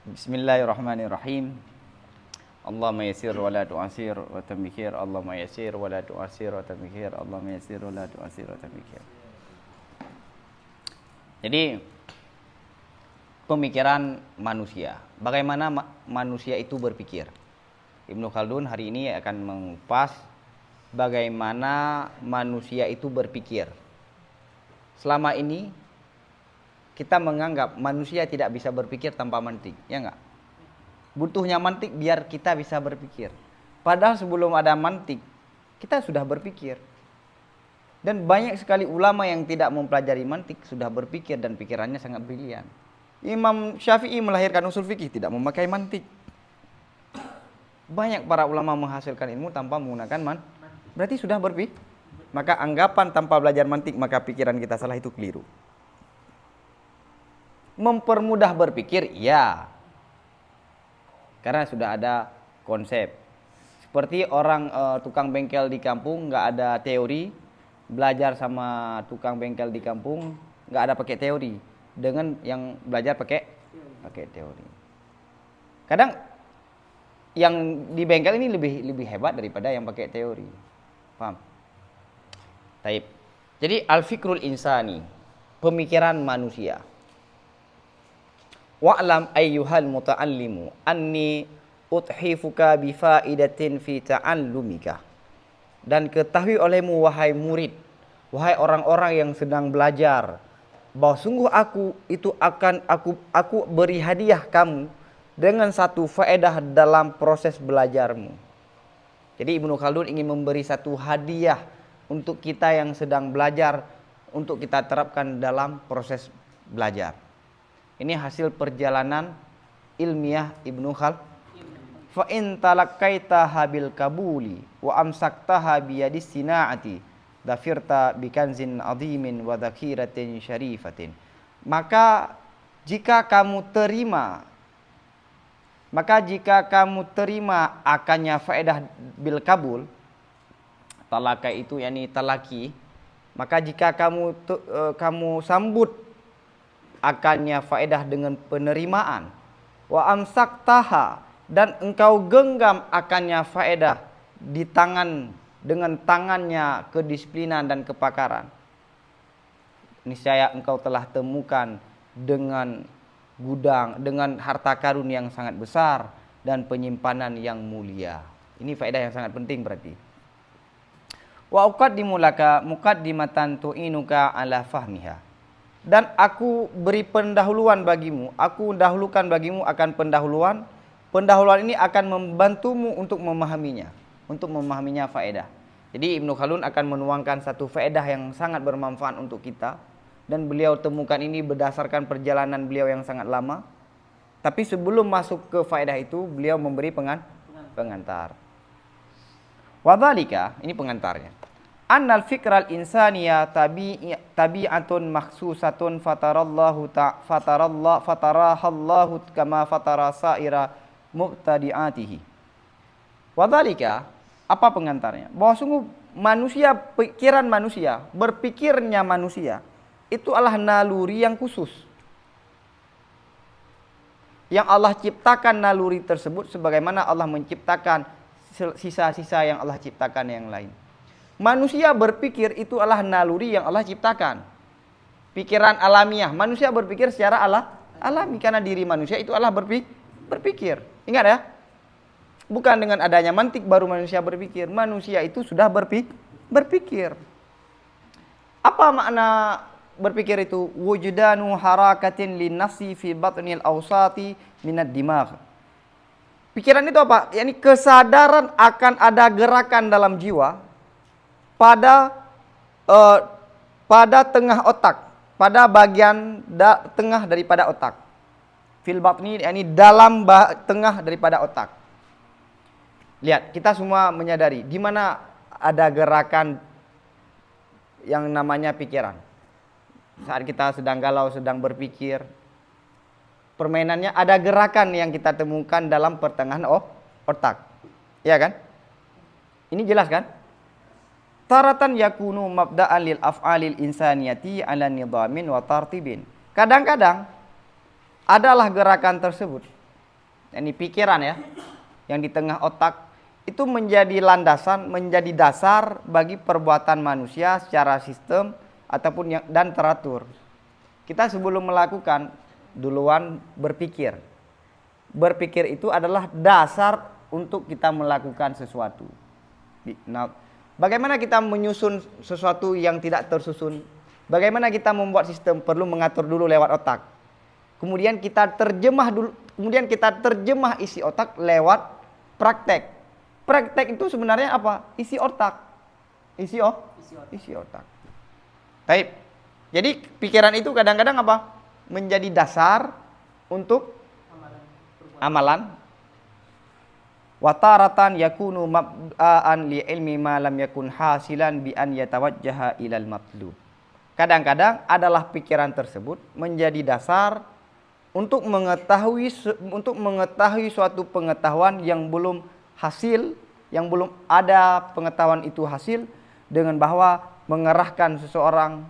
Bismillahirrahmanirrahim. Allahumma yassir wa la tu'assir wa tamikir. Allahumma yassir wa la tu'assir wa tamikir. Allahumma yassir wa la tu'assir wa tamikir. Jadi pemikiran manusia. Bagaimana manusia itu berpikir? Ibnu Khaldun hari ini akan mengupas bagaimana manusia itu berpikir. Selama ini kita menganggap manusia tidak bisa berpikir tanpa mantik, ya enggak? Butuhnya mantik biar kita bisa berpikir. Padahal sebelum ada mantik, kita sudah berpikir. Dan banyak sekali ulama yang tidak mempelajari mantik sudah berpikir dan pikirannya sangat brilian. Imam Syafi'i melahirkan usul fikih tidak memakai mantik. Banyak para ulama menghasilkan ilmu tanpa menggunakan berarti sudah berpikir. Maka anggapan tanpa belajar mantik maka pikiran kita salah itu keliru. Mempermudah berpikir, ya. Karena sudah ada konsep. Seperti orang tukang bengkel di kampung nggak ada teori, belajar sama tukang bengkel di kampung nggak ada pakai teori. Dengan yang belajar pakai teori. Kadang yang di bengkel ini lebih hebat daripada yang pakai teori. Paham? Taib. Jadi al-fikrul insani, pemikiran manusia. Wa'lam ayyuhal muta'allimu anni uthifuka bifaidatin fi ta'allumika. Dan ketahui olehmu wahai murid, wahai orang-orang yang sedang belajar, bahwa sungguh aku beri hadiah kamu dengan satu faedah dalam proses belajarmu. Jadi Ibnu Khaldun ingin memberi satu hadiah untuk kita yang sedang belajar, untuk kita terapkan dalam proses belajar. Ini hasil perjalanan ilmiah Ibnu Khaldun. Fa in talaqaitaha bil kabuli wa amsaktaha bi yadis sinaati dafirta bi kanzin azimin wa dhakhiratin syarifatin. Maka jika kamu terima akannya faedah bil kabul, talaka itu yakni talaki, maka jika kamu sambut akannya faedah dengan penerimaan, wa amsaktaha, dan engkau genggam akannya faedah di tangan dengan tangannya kedisiplinan dan kepakaran, niscaya engkau telah temukan dengan gudang, dengan harta karun yang sangat besar dan penyimpanan yang mulia. Ini faedah yang sangat penting berarti. Wa uqaddimu laka muqaddimatan tu'inuka ala fahmiha. Dan aku beri pendahuluan bagimu, aku dahulukan bagimu akan pendahuluan. Pendahuluan ini akan membantumu untuk memahaminya faedah. Jadi Ibnu Khaldun akan menuangkan satu faedah yang sangat bermanfaat untuk kita. Dan beliau temukan ini berdasarkan perjalanan beliau yang sangat lama. Tapi sebelum masuk ke faedah itu, beliau memberi pengantar. Wadhalika, ini pengantarnya. Annal fikral insaniya tabi'atun makhsusatun fatarahallahu kama fatara saira mubtadi'atihi. Wadhalika, apa pengantarnya? Bahwa sungguh manusia, pikiran manusia, berpikirnya manusia itu adalah naluri yang khusus. Yang Allah ciptakan naluri tersebut sebagaimana Allah menciptakan sisa-sisa yang Allah ciptakan yang lain. Manusia berpikir itu adalah naluri yang Allah ciptakan. Pikiran alamiah. Manusia berpikir secara alami karena diri manusia itu adalah berpikir. Ingat ya. Bukan dengan adanya mantik baru manusia berpikir. Manusia itu sudah berpikir. Apa makna berpikir itu? Wujudanu harakatin linnafsi fi batnil awsati minad dimagh. Pikiran itu apa? Yani kesadaran akan ada gerakan dalam jiwa pada tengah otak, pada bagian tengah daripada otak. Fil batni, yani dalam tengah daripada otak. Lihat, kita semua menyadari di mana ada gerakan yang namanya pikiran. Saat kita sedang galau, sedang berpikir, permainannya ada gerakan yang kita temukan dalam pertengahan otak. Ya kan? Ini jelas kan? Taratan yakunu mabda'an lil af'alil insaniyati ala nidamin wa tartibin. Kadang-kadang adalah gerakan tersebut Ini pikiran ya, yang di tengah otak itu menjadi landasan, menjadi dasar bagi perbuatan manusia secara sistem ataupun dan teratur. Kita sebelum melakukan duluan berpikir. Berpikir itu adalah dasar untuk kita melakukan sesuatu. Nah, bagaimana kita menyusun sesuatu yang tidak tersusun? Bagaimana kita membuat sistem? Perlu mengatur dulu lewat otak. Kemudian kita terjemah isi otak lewat praktek. Praktek itu sebenarnya apa? Isi otak. Isi otak. Baik. Jadi pikiran itu kadang-kadang apa? Menjadi dasar untuk amalan. Wataratan yakunu mab'an li ilmi ma lam yakun hasilan bi an yatawajjaha ilal matlub. Kadang-kadang adalah pikiran tersebut menjadi dasar untuk mengetahui suatu pengetahuan yang belum hasil, yang belum ada pengetahuan itu hasil, dengan bahwa mengerahkan seseorang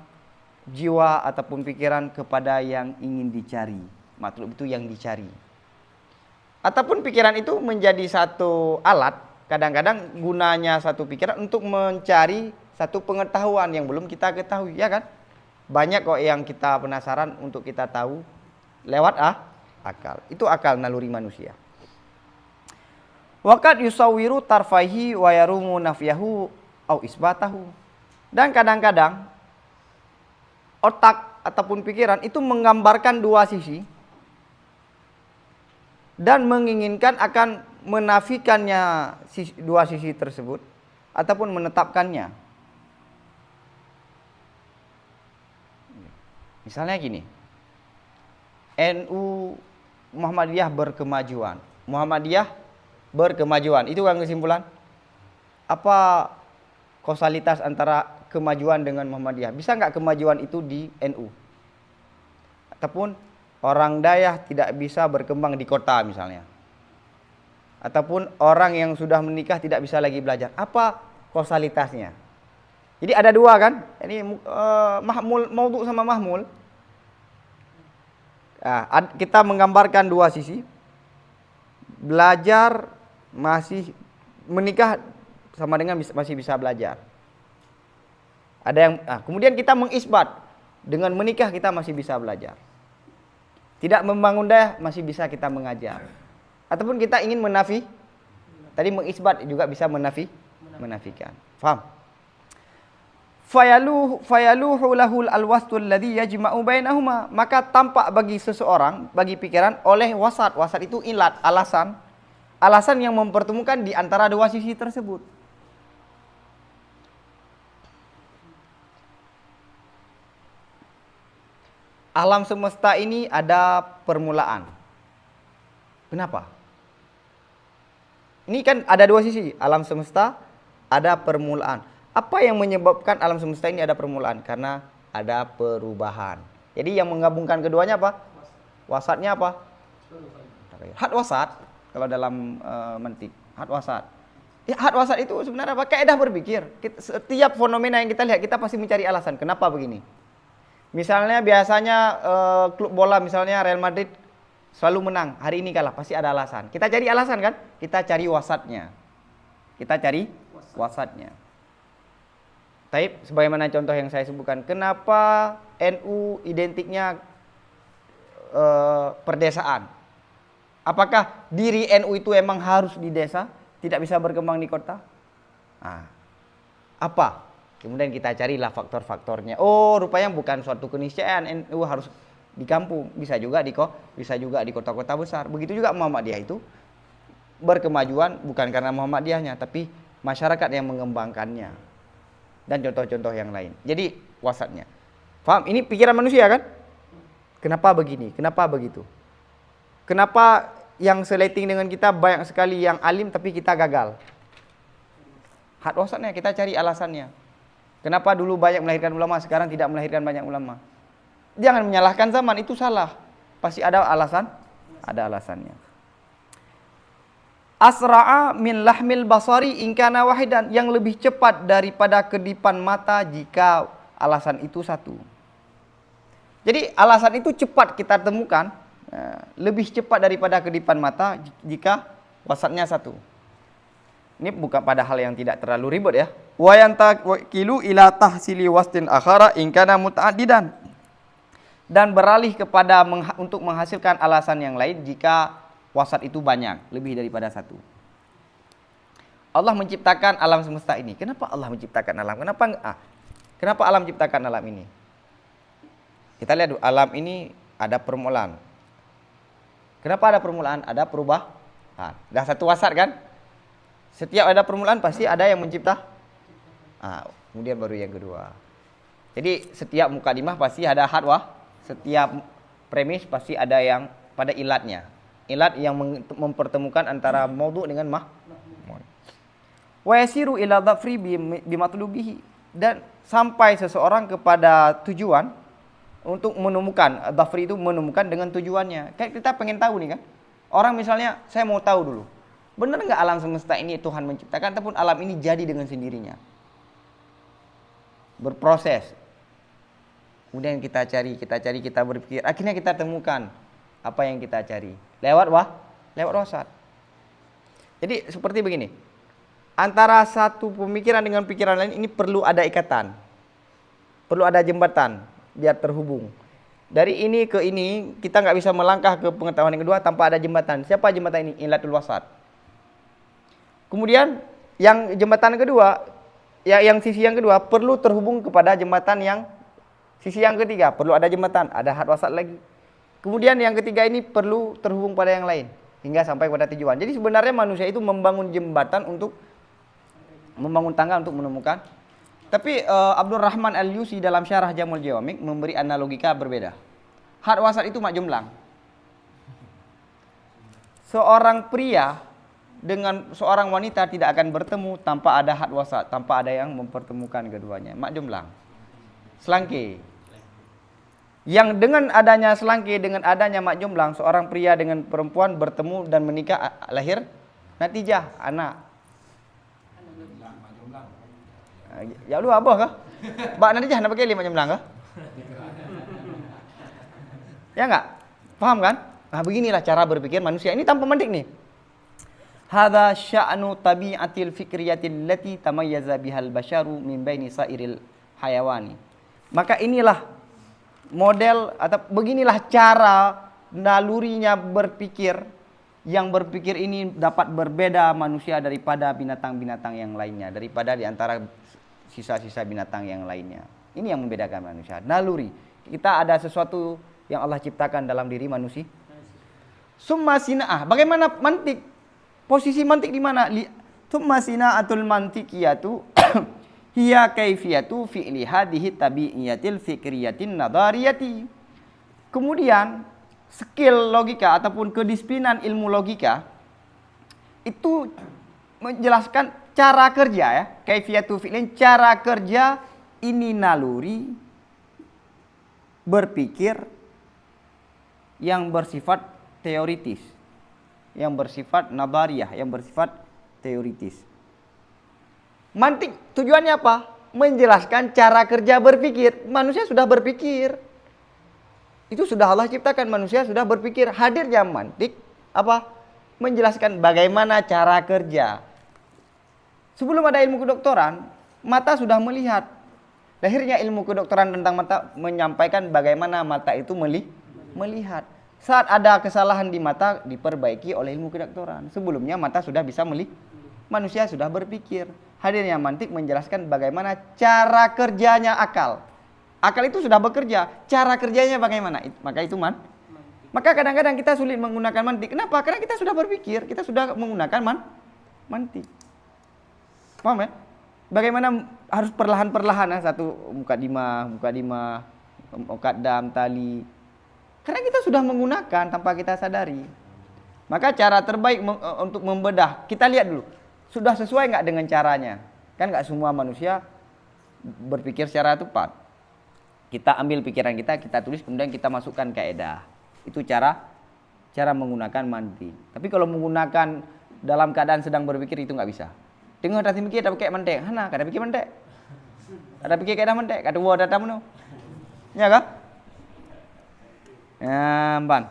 jiwa ataupun pikiran kepada yang ingin dicari. Matlub itu yang dicari. Ataupun pikiran itu menjadi satu alat, kadang-kadang gunanya satu pikiran untuk mencari satu pengetahuan yang belum kita ketahui, ya kan? Banyak kok yang kita penasaran untuk kita tahu lewat akal. Itu akal naluri manusia. Waqad yusawiru tarfaihi wa yarumu nafyahu au isbatahu. Dan kadang-kadang otak ataupun pikiran itu menggambarkan dua sisi dan menginginkan akan menafikannya dua sisi tersebut ataupun menetapkannya. Misalnya gini, NU Muhammadiyah berkemajuan. Itu kan kesimpulan. Apa kausalitas antara kemajuan dengan Muhammadiyah? Bisa nggak kemajuan itu di NU? Ataupun orang Dayah tidak bisa berkembang di kota misalnya. Ataupun orang yang sudah menikah tidak bisa lagi belajar. Apa kausalitasnya? Jadi ada dua kan? Ini mahmul, maudhu sama mahmul. Nah, kita menggambarkan dua sisi. Belajar masih, menikah sama dengan masih bisa belajar. Ada yang kemudian kita mengisbat, dengan menikah kita masih bisa belajar. Tidak membangun daya masih bisa kita mengajar. Ataupun kita ingin tadi mengisbat juga bisa menafikan. Faham? Fayaluhu lahul alwastul ladzi yajma'u bainahuma, maka tampak bagi seseorang, bagi pikiran oleh wasat. Wasat itu ilat, alasan yang mempertemukan di antara dua sisi tersebut. Alam semesta ini ada permulaan. Kenapa? Ini kan ada dua sisi, alam semesta ada permulaan. Apa yang menyebabkan alam semesta ini ada permulaan? Karena ada perubahan. Jadi yang menggabungkan keduanya apa? Wasatnya apa? Had wasat. Kalau dalam mantik, had wasat. Ya, had wasat itu sebenarnya apa? Kaidah berpikir. Setiap fenomena yang kita lihat, kita pasti mencari alasan. Kenapa begini? Misalnya biasanya klub bola, misalnya Real Madrid selalu menang. Hari ini kalah, pasti ada alasan. Kita cari alasan kan? Kita cari wasatnya. Taib, sebagaimana contoh yang saya sebutkan, kenapa NU identiknya perdesaan? Apakah diri NU itu emang harus di desa, tidak bisa berkembang di kota? Apa? Kemudian kita carilah faktor-faktornya. Oh, rupanya bukan suatu keniscayaan NU harus di kampung, bisa juga di kota-kota besar. Begitu juga Muhammadiyah itu berkemajuan bukan karena Muhammadiyahnya, tapi masyarakat yang mengembangkannya. Dan contoh-contoh yang lain. Jadi wasatnya. Paham? Ini pikiran manusia kan? Kenapa begini? Kenapa begitu? Kenapa yang seleting dengan kita banyak sekali yang alim tapi kita gagal? Had wasatnya, kita cari alasannya. Kenapa dulu banyak melahirkan ulama, sekarang tidak melahirkan banyak ulama? Jangan menyalahkan zaman, itu salah. Pasti ada alasannya. Asra'a min lahmil basari in kana wahidan, yang lebih cepat daripada kedipan mata jika alasan itu satu. Jadi alasan itu cepat kita temukan, lebih cepat daripada kedipan mata jika wasatnya 1. Ini bukan pada hal yang tidak terlalu ribet ya. Wa yantaqilu ila tahsili wastin akhara in kana muta'addidan. Dan beralih kepada untuk menghasilkan alasan yang lain jika wasat itu banyak, lebih daripada 1. Allah menciptakan alam semesta ini. Kenapa Allah menciptakan alam? Kenapa alam menciptakan alam ini? Kita lihat dulu, alam ini ada permulaan. Kenapa ada permulaan? Ada perubahan. Dah satu wasat kan? Setiap ada permulaan pasti ada yang mencipta. Kemudian baru yang kedua. Jadi setiap mukadimah pasti ada hadwah. Setiap premis pasti ada yang pada ilatnya. Ilat yang mempertemukan antara maudhu dengan wa yasiru ila dhafri bimatlubihi, dan sampai seseorang kepada tujuan untuk menemukan. Dhafri itu menemukan dengan tujuannya. Kayak kita pengen tahu nih kan. Orang misalnya saya mau tahu dulu, benar nggak alam semesta ini Tuhan menciptakan ataupun alam ini jadi dengan sendirinya? Berproses. Kemudian kita cari, kita berpikir, akhirnya kita temukan apa yang kita cari. Lewat wasat. Jadi seperti begini. Antara satu pemikiran dengan pikiran lain ini perlu ada ikatan. Perlu ada jembatan biar terhubung. Dari ini ke ini kita nggak bisa melangkah ke pengetahuan yang kedua tanpa ada jembatan. Siapa jembatan ini? Ilatul wasat. Kemudian yang jembatan kedua, yang sisi yang kedua perlu terhubung kepada jembatan yang sisi yang ketiga. Perlu ada jembatan, ada had wasat lagi. Kemudian yang ketiga ini perlu terhubung pada yang lain hingga sampai pada tujuan. Jadi sebenarnya manusia itu membangun jembatan untuk membangun tangga untuk menemukan. Tapi Abdul Rahman Al-Yusi dalam syarah Jamul Jawamik memberi analogika berbeda. Had wasat itu mak jomblang. Seorang pria dengan seorang wanita tidak akan bertemu tanpa ada had wasat, tanpa ada yang mempertemukan keduanya. Mak jomblang. Selangke. Yang dengan adanya selangke, dengan adanya mak jomblang, seorang pria dengan perempuan bertemu dan menikah, lahir natijah anak. Ya lu apa kah? Bak natijah nak pakai mak jomblang kah? Ya enggak? Paham kan? Nah, beginilah cara berpikir manusia ini tanpa mantik nih. Hadza sya'nu tabi'atil fikriyatil lati tamayyaza bihal basyaru min baini sairil hayawani. Maka inilah model atau beginilah cara nalurinya berpikir, yang berpikir ini dapat berbeda manusia daripada binatang-binatang yang lainnya, daripada di antara sisa-sisa binatang yang lainnya. Ini yang membedakan manusia, naluri. Kita ada sesuatu yang Allah ciptakan dalam diri manusia. Summa sina'ah. Bagaimana mantik? Posisi mantik di mana? Summa sina'atul mantikiyatu hiya kaifiyatu fi'li hadhihi tabi'iyatil fikriyatin nadariyati. Kemudian skill logika ataupun kedisiplinan ilmu logika itu menjelaskan cara kerja ya, kaifiyatu fi'lin, cara kerja ini naluri berpikir yang bersifat teoritis, yang bersifat nadariyah, yang bersifat teoritis. Mantik tujuannya apa? Menjelaskan cara kerja berpikir. Manusia sudah berpikir. Itu sudah Allah ciptakan, manusia sudah berpikir. Hadirnya mantik apa? Menjelaskan bagaimana cara kerja. Sebelum ada ilmu kedokteran, mata sudah melihat. Lahirnya ilmu kedokteran tentang mata menyampaikan bagaimana mata itu melihat. Saat ada kesalahan di mata diperbaiki oleh ilmu kedokteran. Sebelumnya mata sudah bisa melihat. Manusia sudah berpikir. Hadirnya mantik menjelaskan bagaimana cara kerjanya akal. Akal itu sudah bekerja. Cara kerjanya bagaimana? Maka itu Maka kadang-kadang kita sulit menggunakan mantik. Kenapa? Karena kita sudah berpikir. Kita sudah menggunakan mantik. Paham ya? Bagaimana harus perlahan-perlahan ya? Satu mukadimah, mukaddam, tali. Karena kita sudah menggunakan tanpa kita sadari. Maka cara terbaik untuk membedah, kita lihat dulu. Sudah sesuai nggak dengan caranya? Kan nggak semua manusia berpikir secara tepat. Kita ambil pikiran kita tulis, kemudian kita masukkan kaidah. Itu cara menggunakan mantik. Tapi kalau menggunakan dalam keadaan sedang berpikir itu nggak bisa. Dengar tadi mikir, ada pakai mantik. Hana, kada pikir mantik. Ada pikir kaidah mantik. Kada buat data menu. Ya kan? Ya, ban.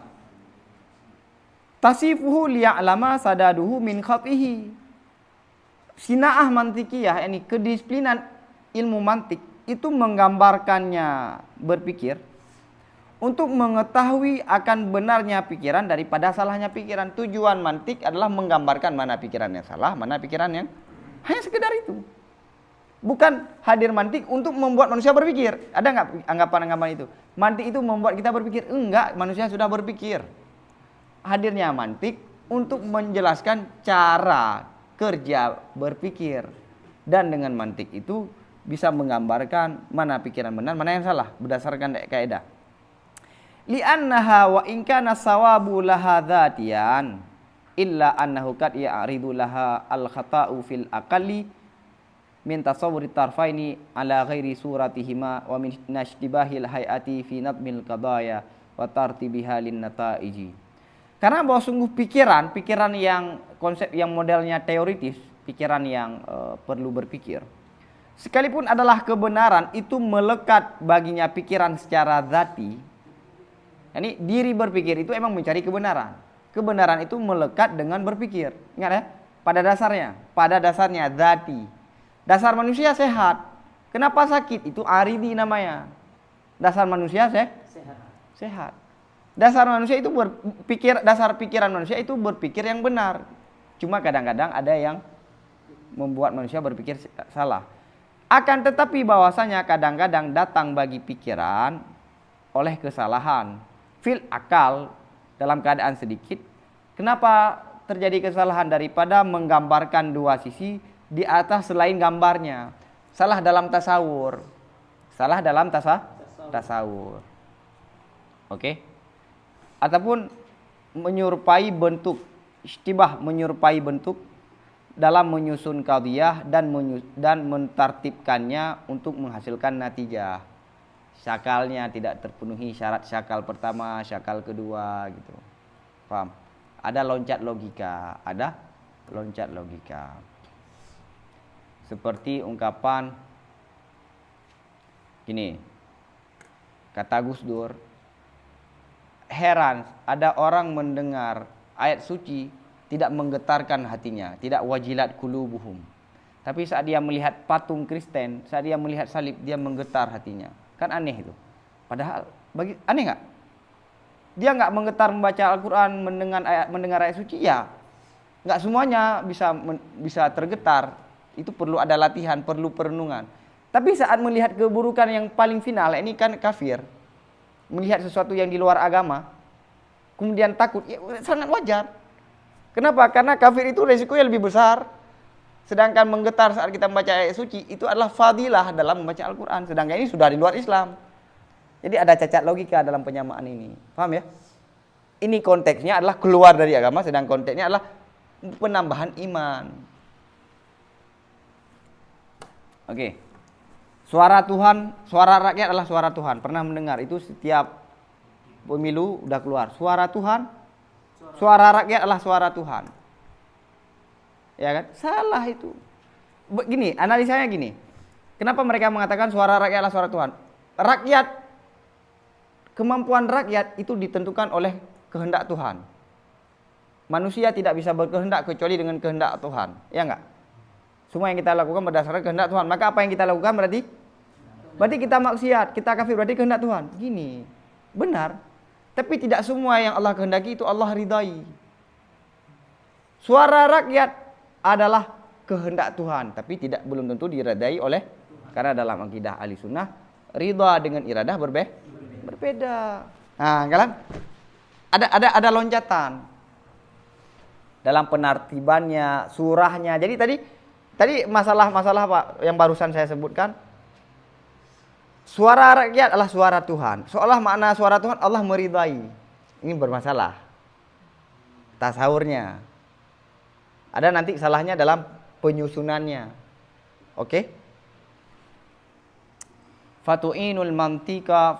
Tasifuhu liya'lama sadaduhu min khatihi. Sinaah mantikiyah, ini kedisiplinan ilmu mantik itu menggambarkannya berpikir untuk mengetahui akan benarnya pikiran daripada salahnya pikiran. Tujuan mantik adalah menggambarkan mana pikiran yang salah, mana pikiran yang hanya sekedar itu. Bukan hadir mantik untuk membuat manusia berpikir. Ada nggak anggapan-anggapan itu? Mantik itu membuat kita berpikir? Enggak, manusia sudah berpikir. Hadirnya mantik untuk menjelaskan cara kerja berpikir. Dan dengan mantik itu bisa menggambarkan mana pikiran benar, mana yang salah berdasarkan kaidah. Li'annaha wa in kana sawabu laha dzatiyan illa annahu qad ya'ridu laha al-khata'u fil aqalli min tasawwuri tarfaini ala ghairi suratihima wa min nashtibahil hayati fi nadmil qadaya wa tartibiha lin nataiji. Karena bahwa sungguh pikiran yang konsep yang modelnya teoritis, pikiran yang perlu berpikir, sekalipun adalah kebenaran, itu melekat baginya pikiran secara zati. Yani diri berpikir itu emang mencari kebenaran. Kebenaran itu melekat dengan berpikir. Ingat ya, pada dasarnya zati. Dasar manusia sehat. Kenapa sakit? Itu aridi namanya. Dasar manusia sehat. Dasar manusia itu dasar pikiran manusia itu berpikir yang benar. Cuma kadang-kadang ada yang membuat manusia berpikir salah. Akan tetapi bahwasanya kadang-kadang datang bagi pikiran oleh kesalahan fil akal dalam keadaan sedikit. Kenapa terjadi kesalahan? Daripada menggambarkan dua sisi di atas selain gambarnya. Salah dalam tasawur. Oke. Ataupun menyerupai bentuk, istibah menyerupai bentuk dalam menyusun qadhiyah dan mentartibkannya untuk menghasilkan natijah. Syakalnya tidak terpenuhi syarat syakal pertama, syakal kedua gitu. Paham? Ada loncat logika. Seperti ungkapan gini. Kata Gus Dur, heran ada orang mendengar ayat suci tidak menggetarkan hatinya, tidak wajilat qulubuhum. Tapi saat dia melihat patung Kristen, saat dia melihat salib, dia menggetar hatinya. Kan aneh itu. Padahal aneh nggak? Dia nggak menggetar membaca Al-Quran, mendengar ayat suci, ya nggak semuanya bisa tergetar. Itu perlu ada latihan, perlu perenungan. Tapi saat melihat keburukan yang paling final, ini kan kafir, melihat sesuatu yang di luar agama, kemudian takut, ya sangat wajar. Kenapa? Karena kafir itu resikonya lebih besar. Sedangkan menggetar saat kita membaca ayat suci itu adalah fadilah dalam membaca Al-Quran. Sedangkan ini sudah di luar Islam. Jadi ada cacat logika dalam penyamaan ini. Paham ya? Ini konteksnya adalah keluar dari agama, sedang konteksnya adalah penambahan iman. Oke. Suara Tuhan, suara rakyat adalah suara Tuhan. Pernah mendengar itu setiap pemilu udah keluar. Suara Tuhan, suara rakyat adalah suara Tuhan. Ya kan? Salah itu. Begini, analisanya gini. Kenapa mereka mengatakan suara rakyat adalah suara Tuhan? Rakyat, kemampuan rakyat itu ditentukan oleh kehendak Tuhan. Manusia tidak bisa berkehendak kecuali dengan kehendak Tuhan. Ya enggak? Semua yang kita lakukan berdasarkan kehendak Tuhan. Maka apa yang kita lakukan berarti kita maksiat, kita kafir, berarti kehendak Tuhan. Gini, benar. Tapi tidak semua yang Allah kehendaki itu Allah ridai. Suara rakyat adalah kehendak Tuhan, tapi belum tentu diridai oleh, karena dalam akidah ahli sunnah ridha dengan iradah berbeda. Nah, kan ada loncatan dalam penartibannya, surahnya. Jadi tadi masalah Pak yang barusan saya sebutkan, suara rakyat adalah suara Tuhan. Seolah makna suara Tuhan Allah meridai. Ini bermasalah tasawurnya. Ada nanti salahnya dalam penyusunannya. Oke? Fatu'inu al-mantika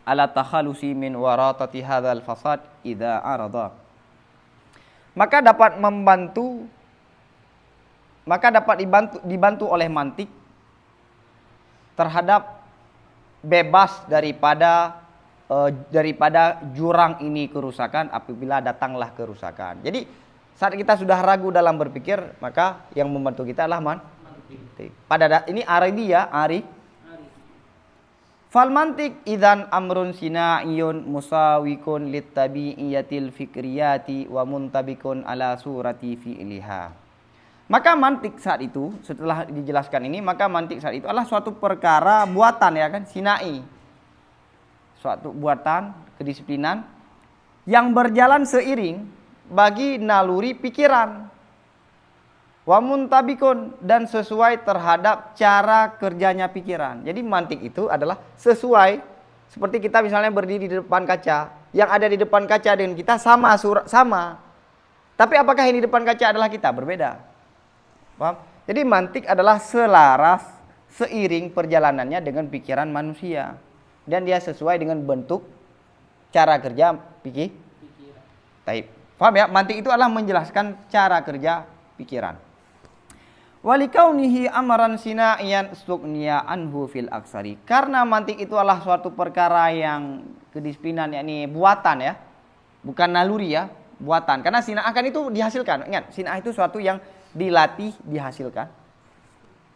ala takhalusi min waratati hadzal fasad idza arada. Maka dapat dibantu oleh mantik terhadap bebas daripada daripada jurang ini kerusakan apabila datanglah kerusakan. Jadi saat kita sudah ragu dalam berpikir, maka yang membantu kita adalah mantik. Ini aridi ya, ari. Fal mantik idzan amrun sina'iyun musawikun littabi'iyatil fikriyati wa muntabikun ala surati fi'liha. Maka mantik saat itu, setelah dijelaskan ini, maka mantik saat itu adalah suatu perkara buatan ya kan, sinai. Suatu buatan, kedisiplinan yang berjalan seiring bagi naluri pikiran. Wa muntabikun, dan sesuai terhadap cara kerjanya pikiran. Jadi mantik itu adalah sesuai, seperti kita misalnya berdiri di depan kaca, yang ada di depan kaca dengan kita sama. Tapi apakah yang di depan kaca adalah kita? Berbeda. Paham? Jadi mantik adalah selaras, seiring perjalanannya dengan pikiran manusia, dan dia sesuai dengan bentuk cara kerja pikiran. Taib. Paham ya? Mantik itu adalah menjelaskan cara kerja pikiran. Walikaunihi amaran sina'iyan stukniya anhu fil aksari. Karena mantik itu adalah suatu perkara yang kedisiplinan, yakni buatan ya, bukan naluri ya, buatan. Karena sina'ah kan itu dihasilkan. Ingat, sina'ah itu suatu yang dilatih, dihasilkan.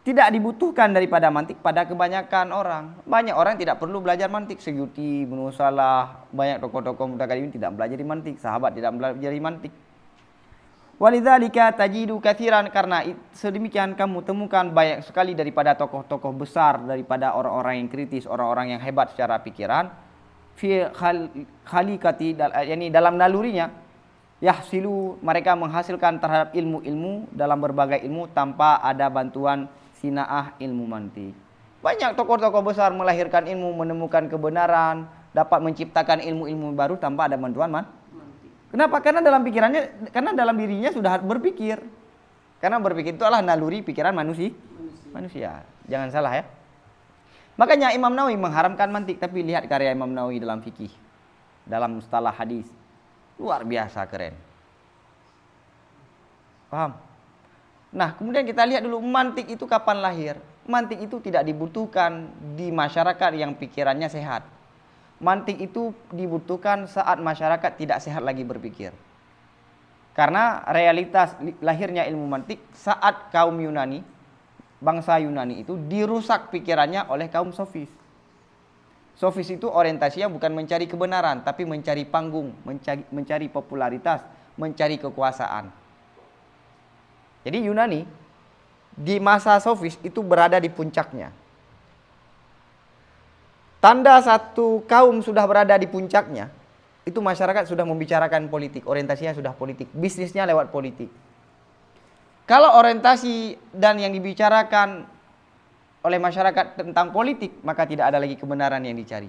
Tidak dibutuhkan daripada mantik pada kebanyakan orang. Banyak orang tidak perlu belajar mantik. Suyuti, Ibnu Salah, banyak tokoh-tokoh mutakalim tidak belajar mantik. Sahabat tidak belajar mantik. Walidzalika tajidu katsiran, karena sedemikian kamu temukan banyak sekali daripada tokoh-tokoh besar, daripada orang-orang yang kritis, orang-orang yang hebat secara pikiran, fi khalikati, yakni dalam nalurinya, yahsilu, mereka menghasilkan terhadap ilmu-ilmu, dalam berbagai ilmu tanpa ada bantuan sina'ah ilmu mantik. Banyak tokoh-tokoh besar melahirkan ilmu, menemukan kebenaran, dapat menciptakan ilmu-ilmu baru tanpa ada bantuan Kenapa? Karena dalam pikirannya, karena dalam dirinya sudah berpikir. Karena berpikir itu adalah naluri pikiran manusia. Jangan salah ya. Makanya Imam Nawawi mengharamkan mantik, tapi lihat karya Imam Nawawi dalam fikih, dalam mustalah hadis. Luar biasa keren. Paham? Nah, kemudian kita lihat dulu mantik itu kapan lahir. Mantik itu tidak dibutuhkan di masyarakat yang pikirannya sehat. Mantik itu dibutuhkan saat masyarakat tidak sehat lagi berpikir. Karena realitas lahirnya ilmu mantik saat kaum Yunani, bangsa Yunani itu dirusak pikirannya oleh kaum sofis. Sofis itu orientasinya bukan mencari kebenaran, tapi mencari panggung, mencari popularitas, mencari kekuasaan. Jadi Yunani di masa sofis itu berada di puncaknya. Tanda satu kaum sudah berada di puncaknya, itu masyarakat sudah membicarakan politik, orientasinya sudah politik, bisnisnya lewat politik. Kalau orientasi dan yang dibicarakan oleh masyarakat tentang politik, maka tidak ada lagi kebenaran yang dicari.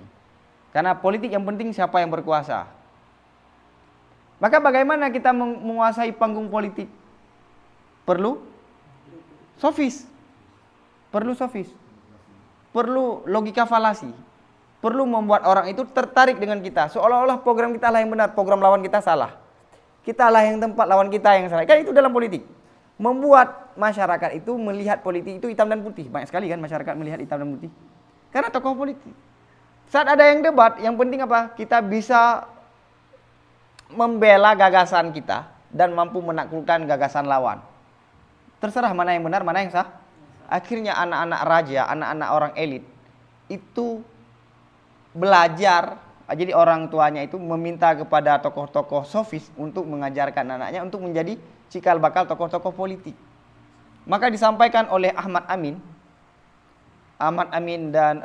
Karena politik yang penting siapa yang berkuasa. Maka bagaimana kita menguasai panggung politik? Perlu sofis. Perlu logika falasi. Perlu membuat orang itu tertarik dengan kita. Seolah-olah program kita lah yang benar, program lawan kita salah. Kita lah yang tempat, lawan kita yang salah. Kan itu dalam politik. Membuat masyarakat itu melihat politik itu hitam dan putih. Banyak sekali kan masyarakat melihat hitam dan putih. Karena tokoh politik. Saat ada yang debat, yang penting apa? Kita bisa membela gagasan kita dan mampu menaklukkan gagasan lawan. Terserah mana yang benar, mana yang sah. Akhirnya anak-anak raja, anak-anak orang elit itu belajar. Jadi orang tuanya itu meminta kepada tokoh-tokoh sofis untuk mengajarkan anaknya untuk menjadi cikal bakal tokoh-tokoh politik. Maka disampaikan oleh Ahmad Amin dan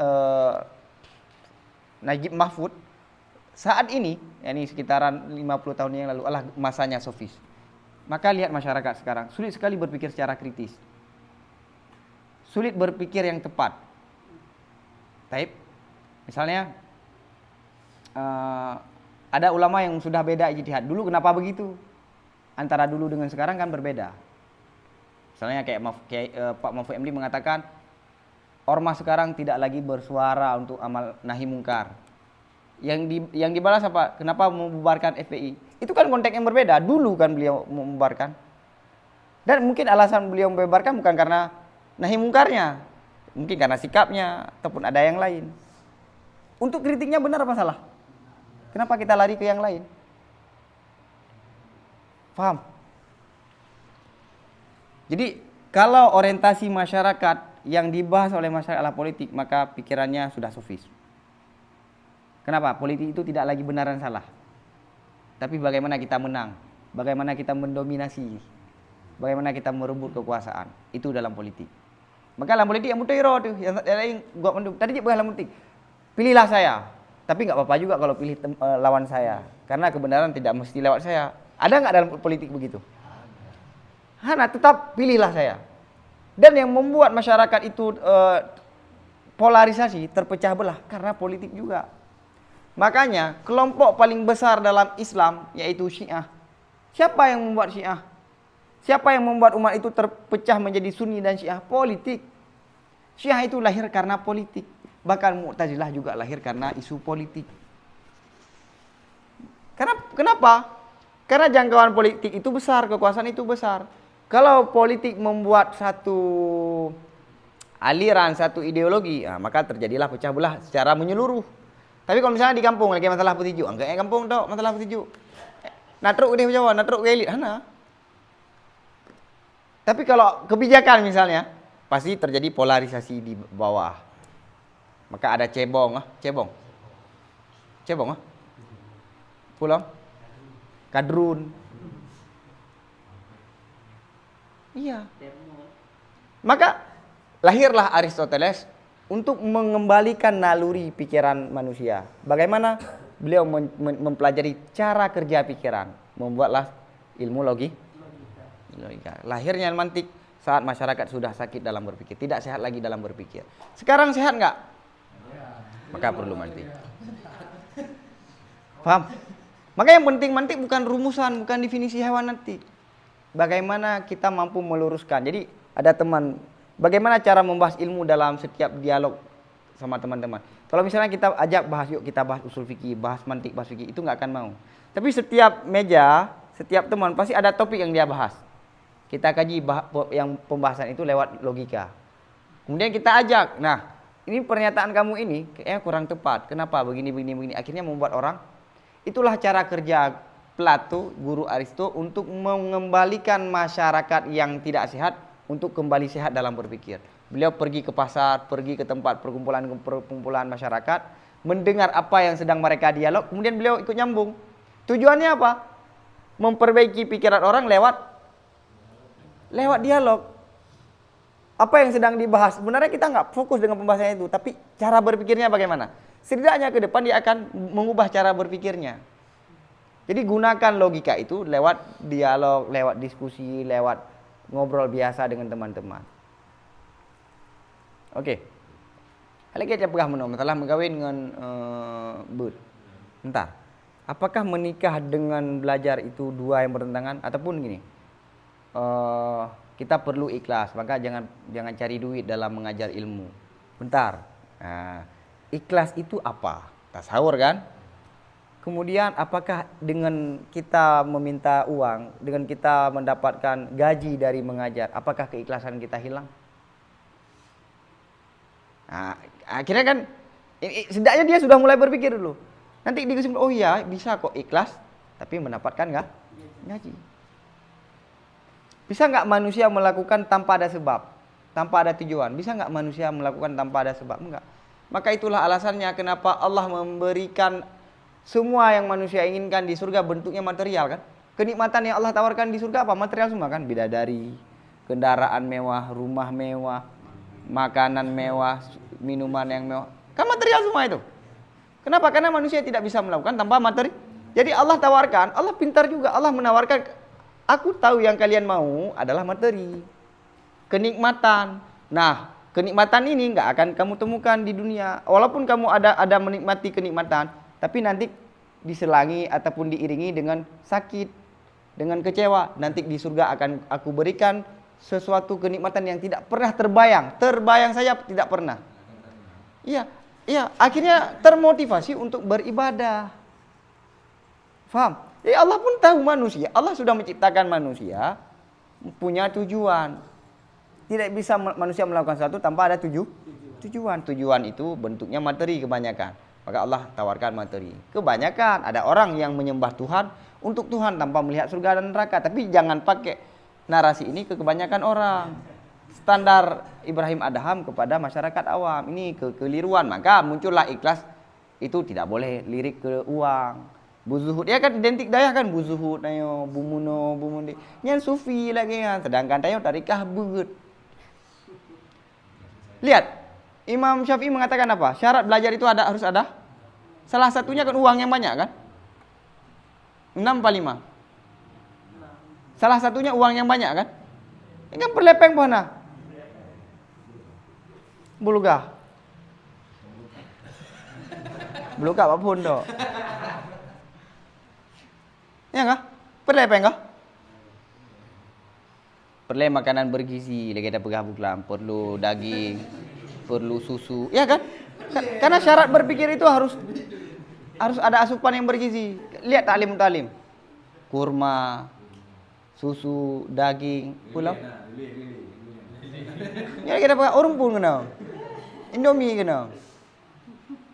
Najib Mahfud saat ini, yakni sekitaran 50 tahun yang lalu adalah masanya sofis. Maka lihat masyarakat sekarang sulit sekali berpikir secara kritis, sulit berpikir yang tepat. Taib, misalnya ada ulama yang sudah beda ijtihad. Dulu kenapa begitu? Antara dulu dengan sekarang kan berbeda. Misalnya kayak Pak Mahfud MD mengatakan ormas sekarang tidak lagi bersuara untuk amal nahi mungkar. Yang dibalas apa? Kenapa membubarkan FPI? Itu kan konteks yang berbeda. Dulu kan beliau membubarkan. Dan mungkin alasan beliau membubarkan bukan karena nahi mungkarnya, mungkin karena sikapnya ataupun ada yang lain. Untuk kritiknya benar apa salah? Kenapa kita lari ke yang lain? Paham? Jadi kalau orientasi masyarakat yang dibahas oleh masyarakat adalah politik, maka pikirannya sudah sofis. Kenapa? Politik itu tidak lagi benar dan salah. Tapi bagaimana kita menang, bagaimana kita mendominasi, bagaimana kita merebut kekuasaan. Itu dalam politik. Maka dalam politik yang mutairo tuh, yang lain gua tadi dia dalam politik. Pilihlah saya. Tapi nggak apa-apa juga kalau pilih lawan saya, karena kebenaran tidak mesti lewat saya. Ada nggak dalam politik begitu? Hana, tetap pilihlah saya. Dan yang membuat masyarakat itu polarisasi, terpecah belah karena politik juga. Makanya kelompok paling besar dalam Islam yaitu Syiah. Siapa yang membuat Syiah? Siapa yang membuat umat itu terpecah menjadi Sunni dan Syiah? Politik. Syiah itu lahir karena politik. Bahkan Mu'tazilah juga lahir karena isu politik. Kenapa? Karena jangkauan politik itu besar, kekuasaan itu besar. Kalau politik membuat satu aliran, satu ideologi, maka terjadilah pecah belah secara menyeluruh. Tapi kalau misalnya di kampung lagi masalah putih hijau, enggaknya kampung tau masalah putih hijau. Natruk deh Jawa, natruk ke elit, hana. Tapi kalau kebijakan misalnya, pasti terjadi polarisasi di bawah. Maka ada cebong. Pulang. Kadrun. Iya. Maka lahirlah Aristoteles untuk mengembalikan naluri pikiran manusia. Bagaimana beliau mempelajari cara kerja pikiran, membuatlah ilmu logika. Lahirnya mantik saat masyarakat sudah sakit dalam berpikir, tidak sehat lagi dalam berpikir. Sekarang sehat nggak? Maka perlu mantik. Paham? Maka yang penting mantik bukan rumusan, bukan definisi hewan nanti. Bagaimana kita mampu meluruskan. Jadi ada teman, bagaimana cara membahas ilmu dalam setiap dialog sama teman-teman. Kalau misalnya kita ajak bahas, yuk kita bahas usul fikih, bahas mantik, bahas fikih, itu nggak akan mau. Tapi setiap meja, setiap teman pasti ada topik yang dia bahas. Kita kaji yang pembahasan itu lewat logika. Kemudian kita ajak, nah ini pernyataan kamu ini kayaknya kurang tepat. Kenapa? Begini. Akhirnya membuat orang. Itulah cara kerja Plato, guru Aristo, untuk mengembalikan masyarakat yang tidak sehat untuk kembali sehat dalam berpikir. Beliau pergi ke pasar, pergi ke tempat perkumpulan masyarakat, mendengar apa yang sedang mereka dialog, kemudian beliau ikut nyambung. Tujuannya apa? Memperbaiki pikiran orang lewat dialog. Apa yang sedang dibahas, sebenarnya kita nggak fokus dengan pembahasannya itu, tapi cara berpikirnya bagaimana. Setidaknya ke depan dia akan mengubah cara berpikirnya. Jadi gunakan logika itu lewat dialog, lewat diskusi, lewat ngobrol biasa dengan teman-teman. Oke. Lagi aja pegah menurut masalah mengkawin dengan Bentar. Apakah menikah dengan belajar itu dua yang bertentangan ataupun gini? Kita perlu ikhlas, maka jangan cari duit dalam mengajar ilmu. Bentar. Nah, ikhlas itu apa? Tasawur kan? Kemudian apakah dengan kita meminta uang, dengan kita mendapatkan gaji dari mengajar, apakah keikhlasan kita hilang? Nah, akhirnya kan setidaknya dia sudah mulai berpikir dulu. Nanti di kesimpulan, oh iya bisa kok ikhlas, tapi mendapatkan nggak gaji. Bisa nggak manusia melakukan tanpa ada sebab, tanpa ada tujuan? Bisa nggak manusia melakukan tanpa ada sebab? Enggak. Maka itulah alasannya kenapa Allah memberikan semua yang manusia inginkan di surga bentuknya material kan? Kenikmatan yang Allah tawarkan di surga apa? Material semua kan? Bidadari, kendaraan mewah, rumah mewah, makanan mewah, minuman yang mewah. Kan material semua itu. Kenapa? Karena manusia tidak bisa melakukan tanpa materi. Jadi Allah tawarkan, Allah pintar juga. Allah menawarkan, aku tahu yang kalian mau adalah materi, kenikmatan. Nah, kenikmatan ini nggak akan kamu temukan di dunia. Walaupun kamu ada menikmati kenikmatan, tapi nanti diselangi ataupun diiringi dengan sakit, dengan kecewa. Nanti di surga akan aku berikan sesuatu kenikmatan yang tidak pernah terbayang. Terbayang saja tidak pernah. Iya, akhirnya termotivasi untuk beribadah. Faham? Jadi Allah pun tahu manusia. Allah sudah menciptakan manusia punya tujuan. Tidak bisa manusia melakukan sesuatu tanpa ada tujuan. Tujuan itu bentuknya materi kebanyakan. Maka Allah tawarkan materi. Kebanyakan ada orang yang menyembah Tuhan untuk Tuhan tanpa melihat surga dan neraka. Tapi jangan pakai narasi ini ke kebanyakan orang. Standar Ibrahim Adham kepada masyarakat awam ini kekeliruan. Maka muncullah ikhlas itu tidak boleh lirik ke uang. Buzuhud ya kan identik daya kan buzuhud nayo bumuno nyan sufi lagi kan, sedangkan tayo tarikah begut. Lihat Imam Syafi'i mengatakan apa? Syarat belajar itu harus ada. Salah satunya kan uang yang banyak kan? 6 apa 5? Salah satunya uang yang banyak kan? Ini kan perlepeng mana? Bulugah. Bulugah apa pun dok. Ya kah? Perlepeng kah? Perlu makanan bergizi, lagi ada pegah-pegah, perlu daging, perlu susu, ya kan? Karena syarat berpikir itu harus ada asupan yang bergizi. Lihat taklim, kurma, susu, daging, pulau. Ya kita pakai orang pun kena, Indomie kena.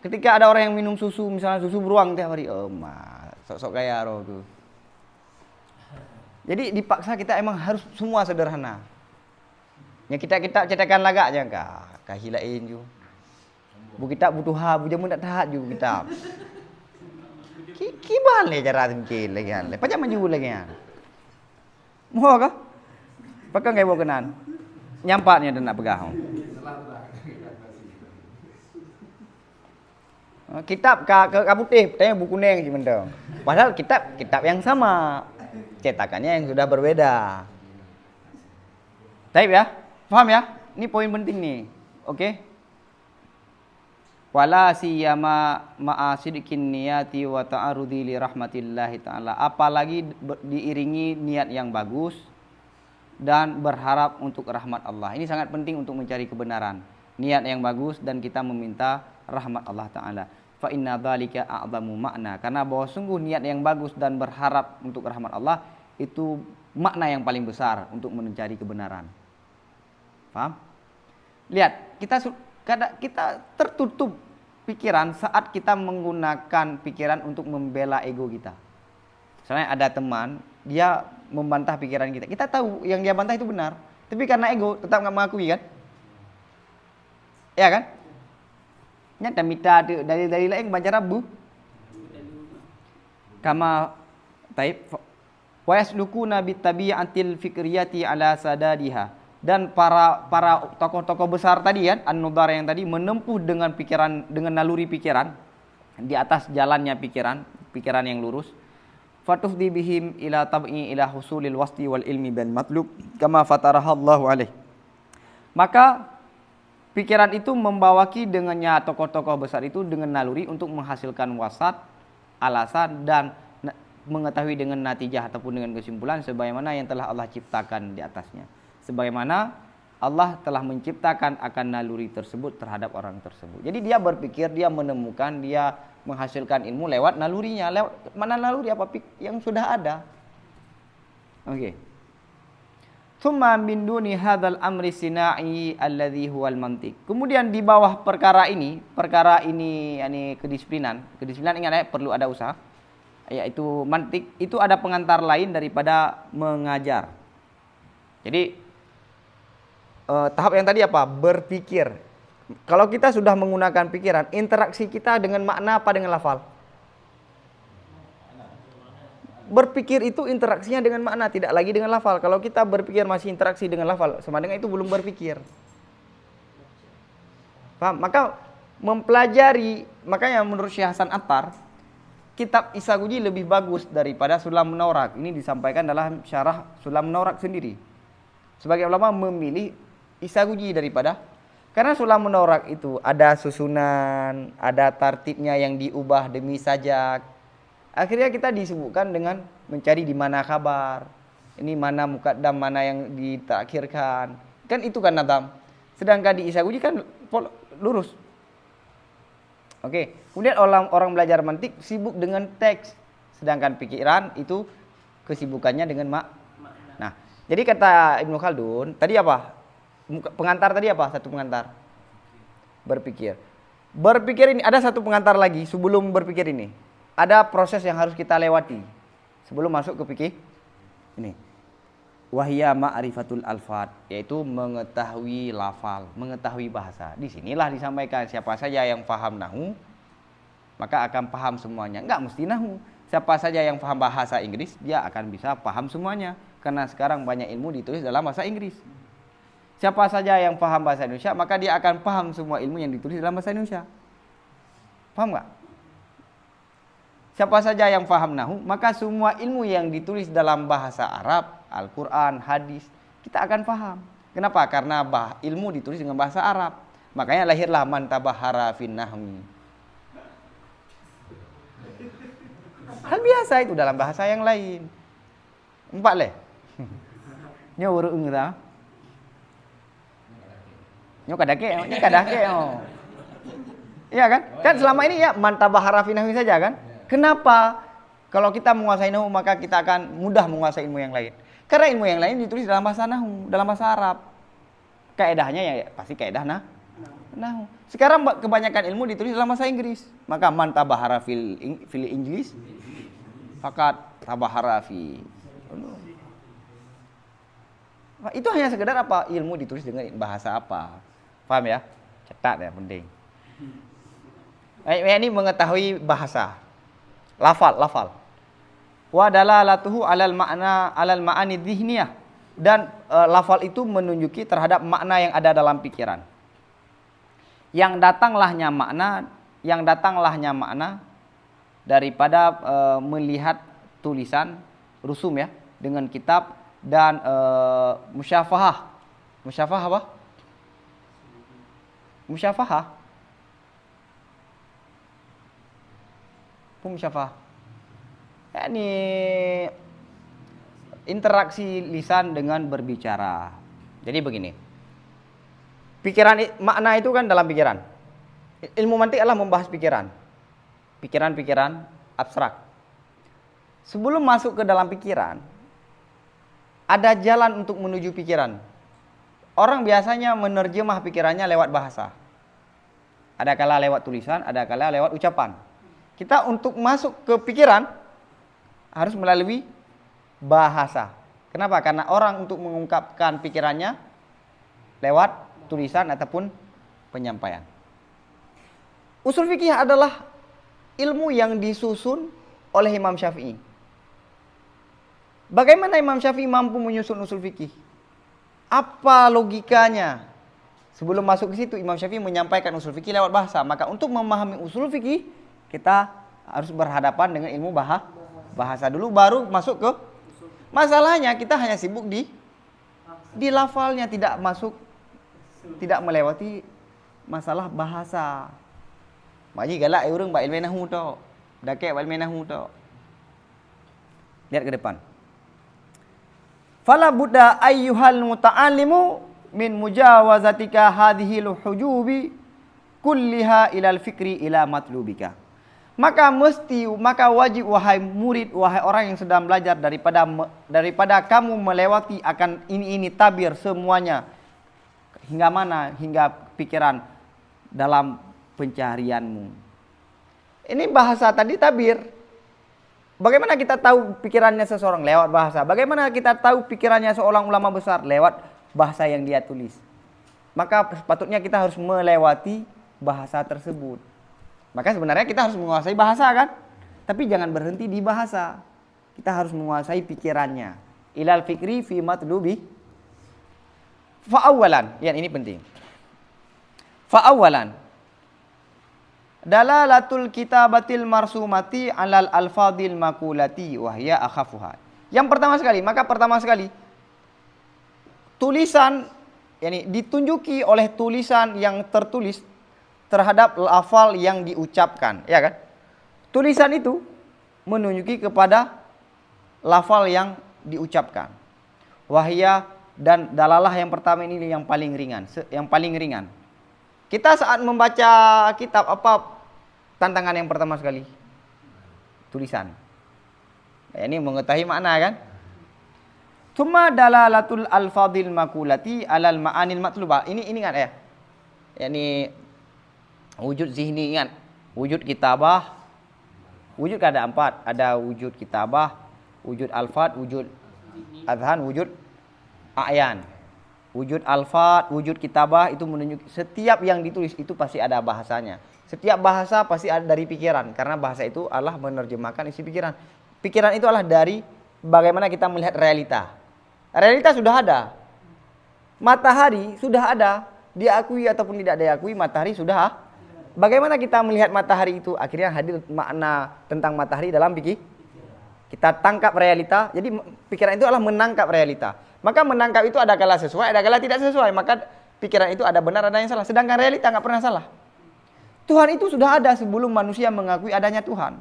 Ketika ada orang yang minum susu, misalnya susu beruang tiap hari, sok-sok kaya roh tu. Jadi dipaksa kita emang harus semua sederhana. Yang kita cetakan lagak aja kah hilain ju. Bu kita butuh bu jamu tak tahat ju kita. Kiban le cara mungkin lagi kan. Pajak maju lagi kan. Mau kah? Pakai ngai bawa kenan. Nyampaknya dan nak pegang. Kitab ke putih, tanya buku kuning sih mendong. Padahal kitab yang sama. Cetakannya yang sudah berbeda. Taib ya? Paham ya? Ini poin penting nih. Oke? Wala siyama ma'asidikin niyati wa ta'arudi li rahmatillahi ta'ala. Apalagi diiringi niat yang bagus dan berharap untuk rahmat Allah. Ini sangat penting untuk mencari kebenaran. Niat yang bagus dan kita meminta rahmat Allah Ta'ala. Fa inna dzalika a'zamu makna. Karena bahwa sungguh niat yang bagus dan berharap untuk rahmat Allah itu makna yang paling besar untuk mencari kebenaran. Paham? Lihat, kita tertutup pikiran saat kita menggunakan pikiran untuk membela ego kita. Misalnya ada teman, dia membantah pikiran kita. Kita tahu yang dia bantah itu benar, tapi karena ego tetap nggak mengakui kan? Ya kan? Nyata mita dari lain baca Rabu. Kama taib wa yaslukuna bitabi'atil fikriyati ala sadadiha. Dan para tokoh-tokoh besar tadi kan, An-Nudhar yang tadi menempuh dengan pikiran, dengan naluri pikiran di atas jalannya pikiran yang lurus. Fatufdi bihim ila tab'i ila husulil wasti wal ilmi bil matlub kama fatarahallahu alaih. Maka pikiran itu membawaki dengannya tokoh-tokoh besar itu dengan naluri untuk menghasilkan wasat, alasan dan mengetahui dengan natijah ataupun dengan kesimpulan sebagaimana yang telah Allah ciptakan di atasnya. Sebagaimana Allah telah menciptakan akan naluri tersebut terhadap orang tersebut. Jadi dia berpikir, dia menemukan, dia menghasilkan ilmu lewat nalurinya. Lewat mana naluri apa yang sudah ada. Oke. Tsumma min duni hadzal amri sina'i alladhi huwal mantiq. Kemudian di bawah perkara ini yakni kedisiplinan ingat ya, perlu ada usaha. Yaitu mantik, itu ada pengantar lain daripada mengajar. Jadi tahap yang tadi apa? Berpikir. Kalau kita sudah menggunakan pikiran, interaksi kita dengan makna apa dengan lafal? Berpikir itu interaksinya dengan makna, tidak lagi dengan lafal. Kalau kita berpikir masih interaksi dengan lafal, sama dengan itu belum berpikir. Paham? Maka mempelajari, makanya menurut Syekh Hasan Attar, kitab Isaguji lebih bagus daripada Sulam Munawwarak. Ini disampaikan dalam syarah Sulam Munawwarak sendiri. Sebagai ulama memilih Isaguji daripada, karena Sulam Munawwarak itu ada susunan, ada tartibnya yang diubah demi sajak. Akhirnya kita disibukkan dengan mencari di mana kabar, ini mana muqaddam, mana yang ditakhirkan. Kan itu kan nadam. Sedangkan di Isaguji kan lurus. Oke. Kemudian orang belajar mantik sibuk dengan teks, sedangkan pikiran itu kesibukannya dengan makna. Nah, jadi kata Ibnu Khaldun tadi apa? Pengantar tadi apa? Satu pengantar. Berpikir. Berpikir ini ada satu pengantar lagi sebelum berpikir ini. Ada proses yang harus kita lewati sebelum masuk ke pikir ini. Wahya ma'rifatul alfad, yaitu mengetahui lafal, mengetahui bahasa. Di sinilah disampaikan siapa saja yang paham nahu maka akan paham semuanya. Enggak mesti nahu. Siapa saja yang paham bahasa Inggris dia akan bisa paham semuanya. Karena sekarang banyak ilmu ditulis dalam bahasa Inggris. Siapa saja yang paham bahasa Indonesia, maka dia akan paham semua ilmu yang ditulis dalam bahasa Indonesia. Paham nggak? Siapa saja yang paham nahu, maka semua ilmu yang ditulis dalam bahasa Arab, Al-Quran, hadis, kita akan paham. Kenapa? Karena ilmu ditulis dengan bahasa Arab. Makanya lahirlah man tabahara fin nahwi. Hal biasa itu dalam bahasa yang lain. 4 leh. Nyo urung ta. Nyo kadake, Iya kan? Kan selama ini ya mantabahara fi nahwi saja kan? Kenapa? Kalau kita menguasai nahwu maka kita akan mudah menguasai ilmu yang lain. Karena ilmu yang lain ditulis dalam bahasa nahwu, dalam bahasa Arab. Kaedahnya ya pasti kaedah nahwu. Sekarang kebanyakan ilmu ditulis dalam bahasa Inggris. Maka mantabahara fil Inggris fakat tabahara fi. Itu hanya sekedar apa? Ilmu ditulis dengan bahasa apa? Paham ya? Cetak ya, penting. Ini mengetahui bahasa. Lafal. Wa dalalatuhu alal ma'ani dhihniyah. Dan lafal itu menunjuki terhadap makna yang ada dalam pikiran. Yang datanglah makna daripada melihat tulisan rusum ya dengan kitab dan musyafahah. Musyafahah apa? Musyafahah. Musyafahah. Ini interaksi lisan dengan berbicara. Jadi begini. Makna itu kan dalam pikiran. Ilmu mantik adalah membahas pikiran. Pikiran-pikiran abstrak. Sebelum masuk ke dalam pikiran, ada jalan untuk menuju pikiran. Orang biasanya menerjemah pikirannya lewat bahasa. Ada kala lewat tulisan, ada kala lewat ucapan. Kita untuk masuk ke pikiran harus melalui bahasa. Kenapa? Karena orang untuk mengungkapkan pikirannya lewat tulisan ataupun penyampaian. Usul fikih adalah ilmu yang disusun oleh Imam Syafi'i. Bagaimana Imam Syafi'i mampu menyusun usul fikih? Apa logikanya? Sebelum masuk ke situ, Imam Syafi'i menyampaikan usul fikih lewat bahasa. Maka untuk memahami usul fikih, kita harus berhadapan dengan ilmu bahasa dulu, baru masuk ke masalahnya. Kita hanya sibuk di lafalnya, tidak melewati masalah bahasa. Maji galak urang ba ilmu nahwu to. Dakek ba ilmu nahwu to. Lihat ke depan. Fala budda ayyuhal muta'allimu min mujawazatika hadhil hujubi kulliha ilal fikri ila matlubika. Maka wajib wahai murid, wahai orang yang sedang belajar daripada kamu melewati akan ini tabir semuanya. Hingga mana? Hingga pikiran dalam pencaharianmu. Ini bahasa tadi tabir. Bagaimana kita tahu pikirannya seseorang? Lewat bahasa. Bagaimana kita tahu pikirannya seorang ulama besar? Lewat bahasa yang dia tulis. Maka sepatutnya kita harus melewati bahasa tersebut. Maka sebenarnya kita harus menguasai bahasa kan? Tapi jangan berhenti di bahasa. Kita harus menguasai pikirannya. Ilal fikri fi matlubi. Fa'awalan. Ya, ini penting. Fa'awalan. Dalalatul kitabatil marsumati alal alfadil makulati wahya akhafuha. Yang pertama sekali tulisan yakni ditunjuki oleh tulisan yang tertulis terhadap lafal yang diucapkan, ya kan? Tulisan itu menunjuki kepada lafal yang diucapkan. Wahya dan dalalah yang pertama ini yang paling ringan. Kita saat membaca kitab apa tantangan yang pertama sekali? Tulisan. Ini mengetahui makna kan? Tsumma dalalatul alfadil makulati alal ma'anil matlubah. Ini ingat ya. Yani Wujud zihni, ingat. Wujud kitabah. Wujud kan ada 4. Ada wujud kitabah, wujud alfat, wujud adhan, wujud a'yan. Wujud alfat, wujud kitabah itu menunjuk setiap yang ditulis itu pasti ada bahasanya. Setiap bahasa pasti ada dari pikiran, karena bahasa itu adalah menerjemahkan isi pikiran. Pikiran itu adalah dari bagaimana kita melihat realita. Realita sudah ada. Matahari sudah ada, diakui ataupun tidak diakui, matahari sudah. Bagaimana kita melihat matahari itu? Akhirnya hadir makna tentang matahari dalam pikir. Kita tangkap realita. Jadi pikiran itu adalah menangkap realita. Maka menangkap itu ada kala sesuai, ada kala tidak sesuai. Maka pikiran itu ada benar, ada yang salah. Sedangkan realita nggak pernah salah. Tuhan itu sudah ada sebelum manusia mengakui adanya Tuhan.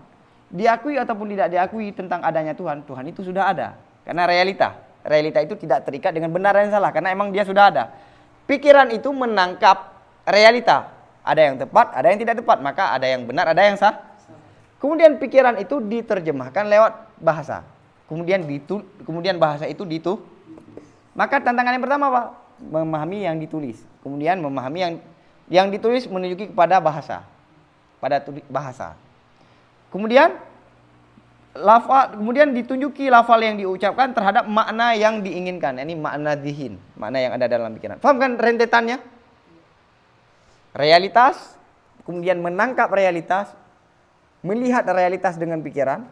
Diakui ataupun tidak diakui tentang adanya Tuhan, Tuhan itu sudah ada. Karena realita itu tidak terikat dengan benar dan salah. Karena emang dia sudah ada. Pikiran itu menangkap realita. Ada yang tepat, ada yang tidak tepat. Maka ada yang benar, ada yang sah. Kemudian pikiran itu diterjemahkan lewat bahasa. Kemudian bahasa itu Maka tantangan yang pertama apa? Memahami yang ditulis. Kemudian memahami yang ditulis menunjuki kepada bahasa. Pada bahasa. Kemudian ditunjuki lafal yang diucapkan terhadap makna yang diinginkan. Ini makna zihin, makna yang ada dalam pikiran. Paham kan rentetannya? Realitas, kemudian menangkap realitas, melihat realitas dengan pikiran,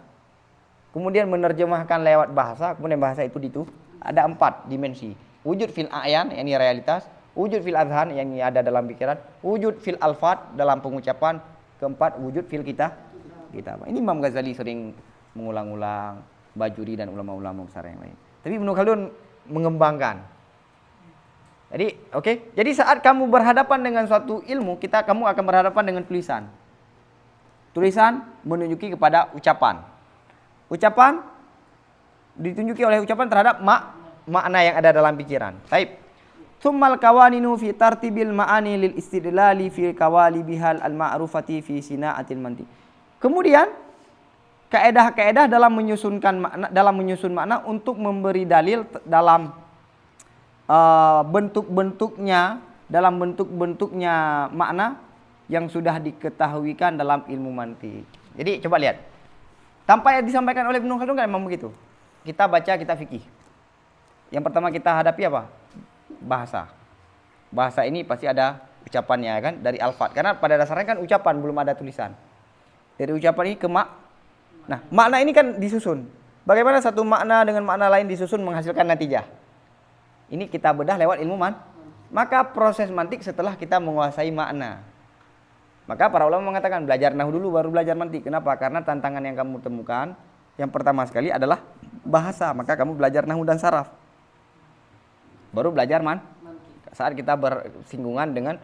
kemudian menerjemahkan lewat bahasa, kemudian bahasa itu ada 4 dimensi. Wujud fil a'yan, yakni realitas, wujud fil adhan, yang ada dalam pikiran, wujud fil alfat, dalam pengucapan, keempat wujud fil kitab. Ini Imam Ghazali sering mengulang-ulang, Bajuri dan ulama-ulama besar yang lain. Tapi Ibnu Khaldun mengembangkan. Jadi, oke. Jadi saat kamu berhadapan dengan suatu ilmu, kamu akan berhadapan dengan tulisan. Tulisan menunjuki kepada ucapan. Ucapan ditunjuki oleh ucapan terhadap makna yang ada dalam pikiran. Baik. Tsummal qawaninu fi tartibil ma'ani lil istidlali fi qawalibihal al ma'rufati fi sina'atil mantiq. Kemudian kaedah-kaedah dalam menyusun makna untuk memberi dalil dalam bentuk-bentuknya makna yang sudah diketahuikan dalam ilmu mantik. Jadi coba lihat. Tanpa yang disampaikan oleh Ibnu Khaldun kan memang begitu. Kita baca, kita fikih. Yang pertama kita hadapi apa? Bahasa. Bahasa ini pasti ada ucapannya kan dari alfat. Karena pada dasarnya kan ucapan, belum ada tulisan. Dari ucapan ini ke Nah, makna ini kan disusun. Bagaimana satu makna dengan makna lain disusun menghasilkan natijah? Ini kita bedah lewat ilmu Maka proses mantik setelah kita menguasai makna. Maka para ulama mengatakan belajar nahwu dulu baru belajar mantik. Kenapa? Karena tantangan yang kamu temukan yang pertama sekali adalah bahasa. Maka kamu belajar nahwu dan saraf. Baru belajar saat kita bersinggungan dengan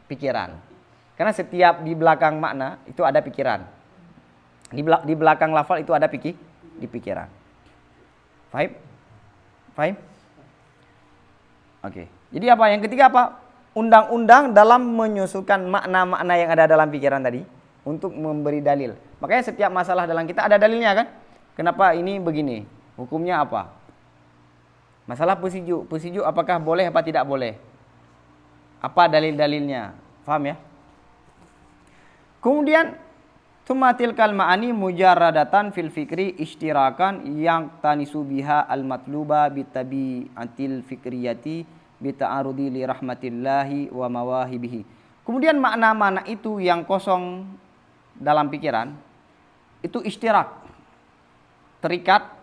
pikiran. Karena setiap di belakang makna itu ada pikiran. Di belakang lafal itu ada di pikiran. Fahim? Oke. Jadi apa? Yang ketiga apa? Undang-undang dalam menyusulkan makna-makna yang ada dalam pikiran tadi untuk memberi dalil. Makanya setiap masalah dalam kita ada dalilnya kan? Kenapa ini begini? Hukumnya apa? Masalah pesiju apakah boleh apa tidak boleh? Apa dalil-dalilnya? Paham ya? Kemudian tumatil kal ma'ani mujarradatan fil fikri ishtirakan yang tanisu biha al matluba bitabi'atil fikriyati bita'arudi li rahmatillahi wa mawahibihi. Kemudian makna-makna itu yang kosong dalam pikiran itu ishtirak, terikat,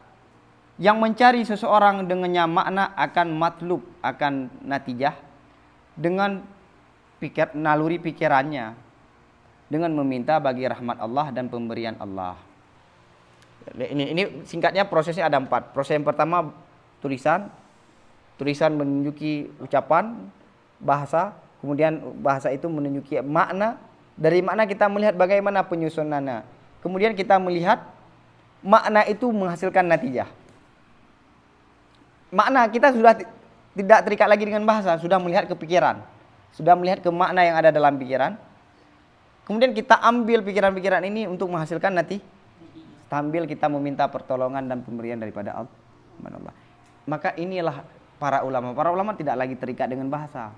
yang mencari seseorang dengannya makna akan matlub, akan natijah dengan naluri pikirannya, dengan meminta bagi rahmat Allah dan pemberian Allah. Ini singkatnya prosesnya ada 4. Proses yang pertama tulisan menunjuki ucapan, bahasa, kemudian bahasa itu menunjuki makna. Dari makna kita melihat bagaimana penyusunannya. Kemudian kita melihat makna itu menghasilkan natijah. Makna kita sudah tidak terikat lagi dengan bahasa, sudah melihat ke pikiran, sudah melihat ke makna yang ada dalam pikiran. Kemudian kita ambil pikiran-pikiran ini untuk menghasilkan sambil kita meminta pertolongan dan pemberian daripada Allah. Maka inilah para ulama. Para ulama tidak lagi terikat dengan bahasa.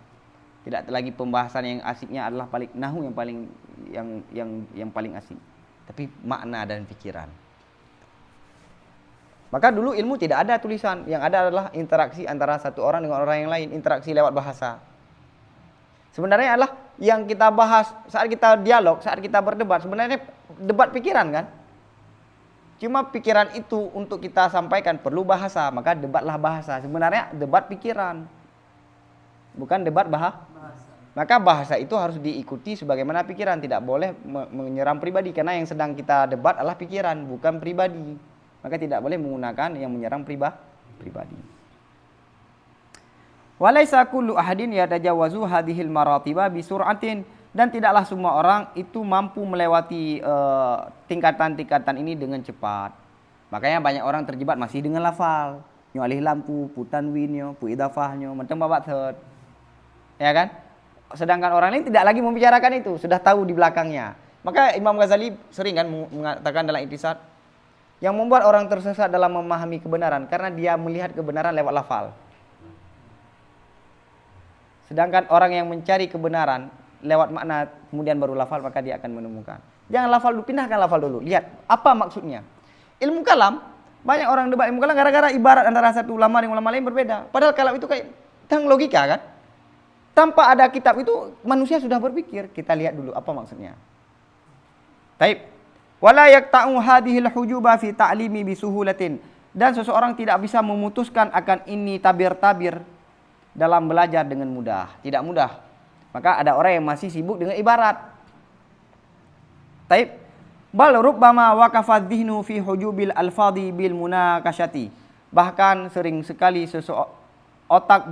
Tidak lagi pembahasan yang asiknya adalah paling nahu yang paling asik, tapi makna dan pikiran. Maka dulu ilmu tidak ada tulisan, yang ada adalah interaksi antara satu orang dengan orang yang lain, interaksi lewat bahasa. Sebenarnya adalah yang kita bahas saat kita dialog, saat kita berdebat, sebenarnya debat pikiran kan. Cuma pikiran itu untuk kita sampaikan perlu bahasa, maka debatlah bahasa. Sebenarnya debat pikiran, bukan debat bahasa. Maka bahasa itu harus diikuti sebagaimana pikiran, tidak boleh menyerang pribadi, karena yang sedang kita debat adalah pikiran, bukan pribadi. Maka tidak boleh menggunakan yang menyerang pribadi. Walaisa kullu ahadin yatajawazu hadhil maratiba bi sur'atin, dan tidaklah semua orang itu mampu melewati tingkatan-tingkatan ini dengan cepat. Makanya banyak orang terjebak masih dengan lafal, nyo alih lampu, pu tanwin, pu idafah, macam babat third. Ya kan? Sedangkan orang lain tidak lagi membicarakan itu, sudah tahu di belakangnya. Maka Imam Ghazali sering kan mengatakan dalam Intisar, yang membuat orang tersesat dalam memahami kebenaran karena dia melihat kebenaran lewat lafal. Sedangkan orang yang mencari kebenaran lewat makna kemudian baru lafal, maka dia akan menemukan. Jangan lafal dulu, pindahkan lafal dulu. Lihat apa maksudnya. Ilmu kalam, banyak orang debat ilmu kalam gara-gara ibarat antara satu ulama dengan ulama lain berbeda. Padahal kalam itu kayak tentang logika kan. Tanpa ada kitab itu manusia sudah berpikir. Kita lihat dulu apa maksudnya. Taib. Wala yaqta'u hadhil hujuba fi ta'limi bisuhulatin. Dan seseorang tidak bisa memutuskan akan ini tabir-tabir dalam belajar dengan mudah, tidak mudah. Maka ada orang yang masih sibuk dengan ibarat. Taib. Bal rubbama waqafa dhihnu fi hujubil alfadhi bil munakashati. Bahkan sering sekali otak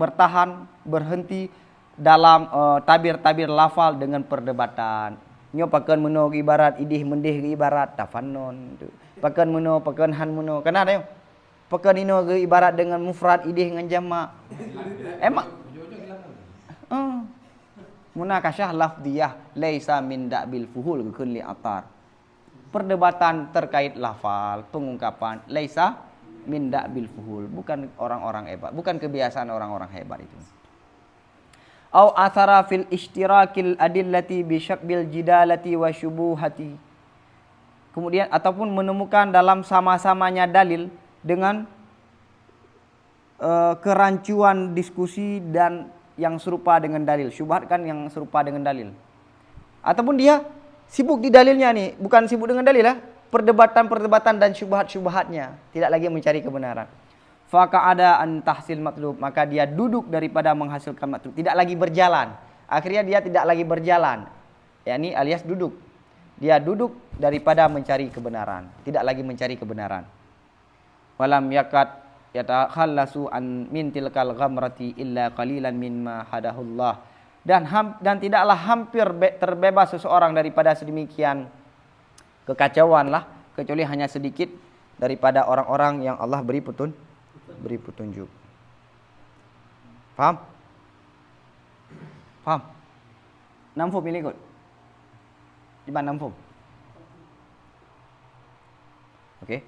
berhenti dalam tabir-tabir lafal dengan perdebatan. Nyo pakan meno ke ibarat idih mendih ke ibarat tafannon. Pakan meno pakan han meno. Kana ada yo. Pakan ino ke ibarat dengan mufrad idih dengan jamak. Emang munakasyah lafdiyah laisa min da'bil fuhul kulli atar. Perdebatan terkait lafal, pengungkapan laisa min da'bil fuhul, bukan orang-orang hebat, bukan kebiasaan orang-orang hebat itu. Au athara fil ishtirakil adillati bi syakbil jidalati wa syubuhati. Kemudian ataupun menemukan dalam sama-samanya dalil dengan kerancuan diskusi dan yang serupa dengan dalil. Syubhat kan yang serupa dengan dalil. Ataupun dia sibuk di dalilnya nih, bukan sibuk dengan dalil lah, perdebatan dan syubhat-syubhatnya, tidak lagi mencari kebenaran. Faqa'ada an tahsil matlub, maka dia duduk daripada menghasilkan matlub, tidak lagi berjalan. Akhirnya dia tidak lagi berjalan. yakni alias duduk. Dia duduk daripada mencari kebenaran, tidak lagi mencari kebenaran. Walam yakat yatakhallasu an min tilkal ghamrati illa qalilan mimma hadahullah. Dan tidaklah hampir terbebas seseorang daripada sedemikian kekacauan lah, kecuali hanya sedikit daripada orang-orang yang Allah beri petunjuk. Paham? Paham? Namfum ini ikut. Di mana namfum? Oke.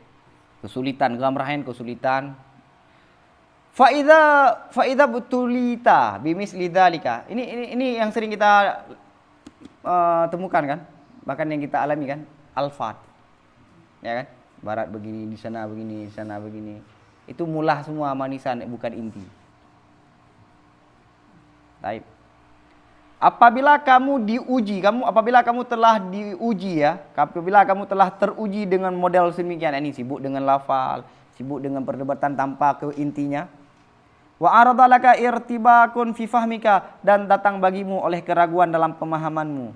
Kesulitan, gamrahin kesulitan. Faida butulita bimisli dzalika. Ini yang sering kita temukan kan? Bahkan yang kita alami kan? Alfat. Ya kan? Barat begini, di sana begini, di sana begini. Itu mulah semua manisan, bukan inti. Baik. Apabila kamu telah diuji ya, apabila kamu telah teruji dengan model sedemikian, ini sibuk dengan lafal, sibuk dengan perdebatan tanpa ke intinya. Wa aradalaka irtibakun fi fahmika, dan datang bagimu oleh keraguan dalam pemahamanmu.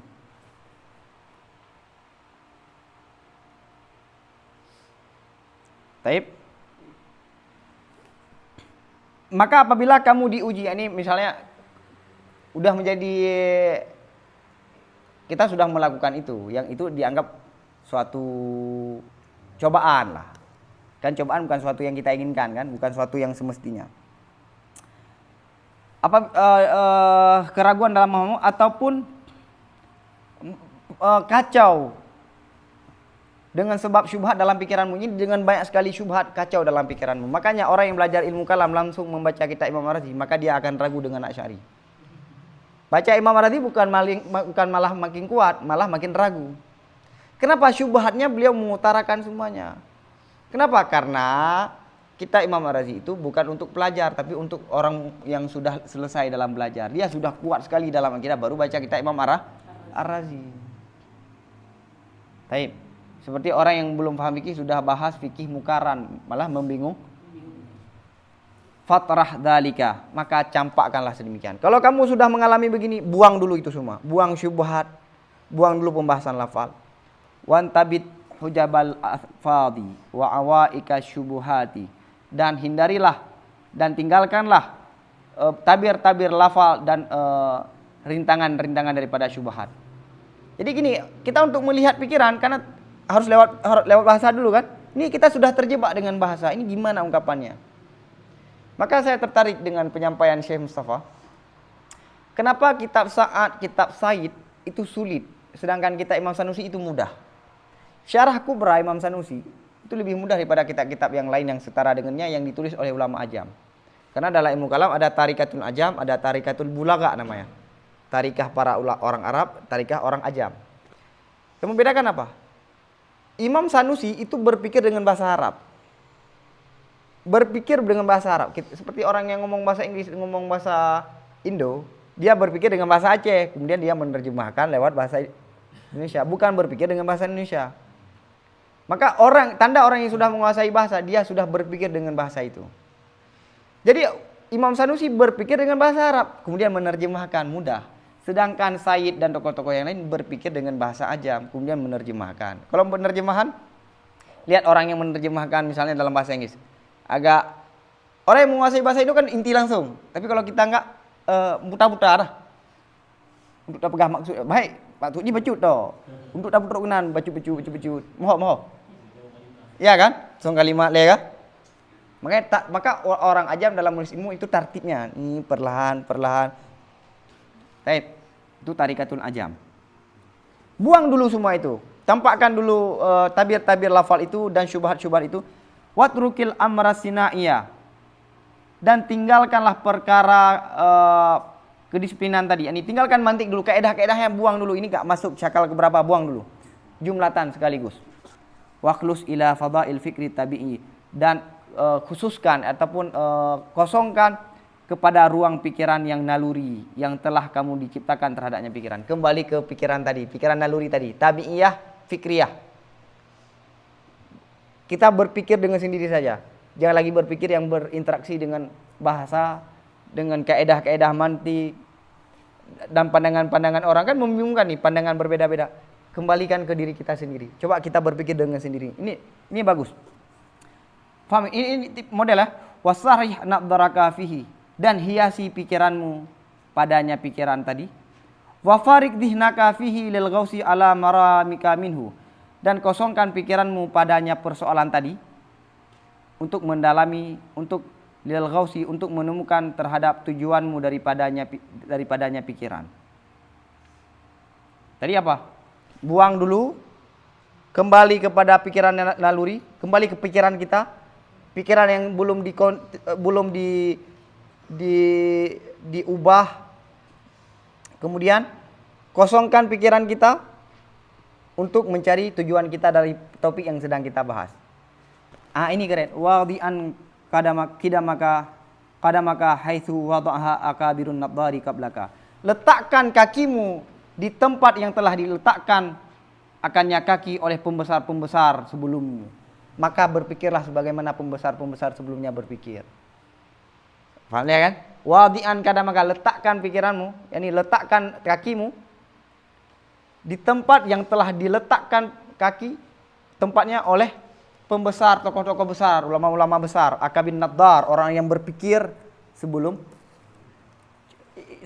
Taib. Maka apabila kamu diuji, ini misalnya udah menjadi, kita sudah melakukan itu, yang itu dianggap suatu cobaan lah. Kan cobaan bukan suatu yang kita inginkan kan, bukan suatu yang semestinya. Keraguan dalam pemahaman ataupun kacau dengan sebab syubhat dalam pikiranmu, ini dengan banyak sekali syubhat kacau dalam pikiranmu. Makanya orang yang belajar ilmu kalam langsung membaca kitab Imam Ar-Razi, maka dia akan ragu dengan Asy'ari. Baca Imam Ar-Razi bukan malah makin kuat, malah makin ragu. Kenapa? Syubhatnya beliau mengutarakan semuanya. Kenapa? Karena kita Imam Ar-Razi itu bukan untuk pelajar, tapi untuk orang yang sudah selesai dalam belajar. Dia sudah kuat sekali dalam akidah, baru baca kita Imam Ar-Razi. Taib. Seperti orang yang belum paham fikih sudah bahas fikih mukaran, malah membingung. Fatrah dalika, maka campakkanlah sedemikian. Kalau kamu sudah mengalami begini, buang dulu itu semua. Buang syubhat, buang dulu pembahasan lafal. Wantabit hujabal afadi wa awaika syubuhati, dan hindarilah dan tinggalkanlah tabir-tabir lafal dan rintangan-rintangan daripada syubhat. Jadi gini, kita untuk melihat pikiran karena harus lewat bahasa dulu kan. Ini kita sudah terjebak dengan bahasa. Ini gimana ungkapannya? Maka saya tertarik dengan penyampaian Syekh Mustafa. Kenapa kitab Sa'ad, kitab Said itu sulit, sedangkan kitab Imam Sanusi itu mudah. Syarah Kubra Imam Sanusi itu lebih mudah daripada kitab-kitab yang lain yang setara dengannya yang ditulis oleh ulama ajam. Karena dalam ilmu kalam ada tarikatul ajam, ada tarikatul bulaga namanya. Tarikah para orang Arab, tarikah orang ajam. Yang membedakan apa? Imam Sanusi itu berpikir dengan bahasa Arab. Berpikir dengan bahasa Arab. Seperti orang yang ngomong bahasa Inggris, ngomong bahasa Indo, dia berpikir dengan bahasa Aceh, kemudian dia menerjemahkan lewat bahasa Indonesia, bukan berpikir dengan bahasa Indonesia. Maka tanda orang yang sudah menguasai bahasa, dia sudah berpikir dengan bahasa itu. Jadi Imam Sanusi berpikir dengan bahasa Arab, kemudian menerjemahkan mudah. Sedangkan Said dan tokoh-tokoh yang lain berpikir dengan bahasa ajam, kemudian menerjemahkan. Kalau penerjemahan, lihat orang yang menerjemahkan misalnya dalam bahasa Inggris. Agak orang yang menguasai bahasa itu kan inti langsung. Tapi kalau kita enggak mutar-mutar dah. Untuk tak pegang maksud baik, maksudnya bacut toh. Untuk tak putar kenan bacut. Moho. Ya kan? Song kalimat le kah? Maka orang ajam dalam menulis ilmu itu tertibnya. Ini perlahan. Baik. Itu tarikatul ajam. Buang dulu semua itu. Tampakkan dulu tabir-tabir lafal itu dan syubhat-syubhat itu. Watrukil amra sinaiyah, dan tinggalkanlah perkara kedisiplinan tadi. Ini tinggalkan mantik dulu, kaedah-kaedah yang buang dulu. Ini gak masuk syakal keberapa, buang dulu. Jumlatan sekaligus. Wakhlus ila fadail fikri tabi'i, dan khususkan ataupun kosongkan kepada ruang pikiran yang naluri yang telah kamu diciptakan terhadapnya pikiran. Kembali ke pikiran tadi, pikiran naluri tadi, tabi'iyah, fikriyah. Kita berpikir dengan sendiri saja. Jangan lagi berpikir yang berinteraksi dengan bahasa, dengan kaedah-kaedah mantik dan pandangan-pandangan orang. Kan membingungkan nih, pandangan berbeda-beda. Kembalikan ke diri kita sendiri. Coba kita berpikir dengan sendiri. Ini bagus. Faham? Ini model ya. Wasarih naqdaraka fihi, dan hiasi pikiranmu padanya pikiran tadi. Wa farik dhihnaka fihi lil ghausi ala maramika minhu, dan kosongkan pikiranmu padanya persoalan tadi untuk mendalami, untuk lil ghausi, untuk menemukan terhadap tujuanmu daripadanya pikiran. Tadi apa? Buang dulu, kembali kepada pikiran naluri, kembali ke pikiran kita, pikiran yang belum diubah. Kemudian kosongkan pikiran kita untuk mencari tujuan kita dari topik yang sedang kita bahas. Ini keren. Wadi'an qadamaka haitsu wada'aha akabirun nabdari qablaka. Letakkan kakimu di tempat yang telah diletakkan akannya kaki oleh pembesar-pembesar sebelummu. Maka berpikirlah sebagaimana pembesar-pembesar sebelumnya berpikir. Paham ya kan? Wadi'an qadamaka, letakkan pikiranmu, yakni letakkan kakimu di tempat yang telah diletakkan kaki tempatnya oleh pembesar, tokoh-tokoh besar, ulama-ulama besar, akabin nadar, orang yang berpikir sebelum.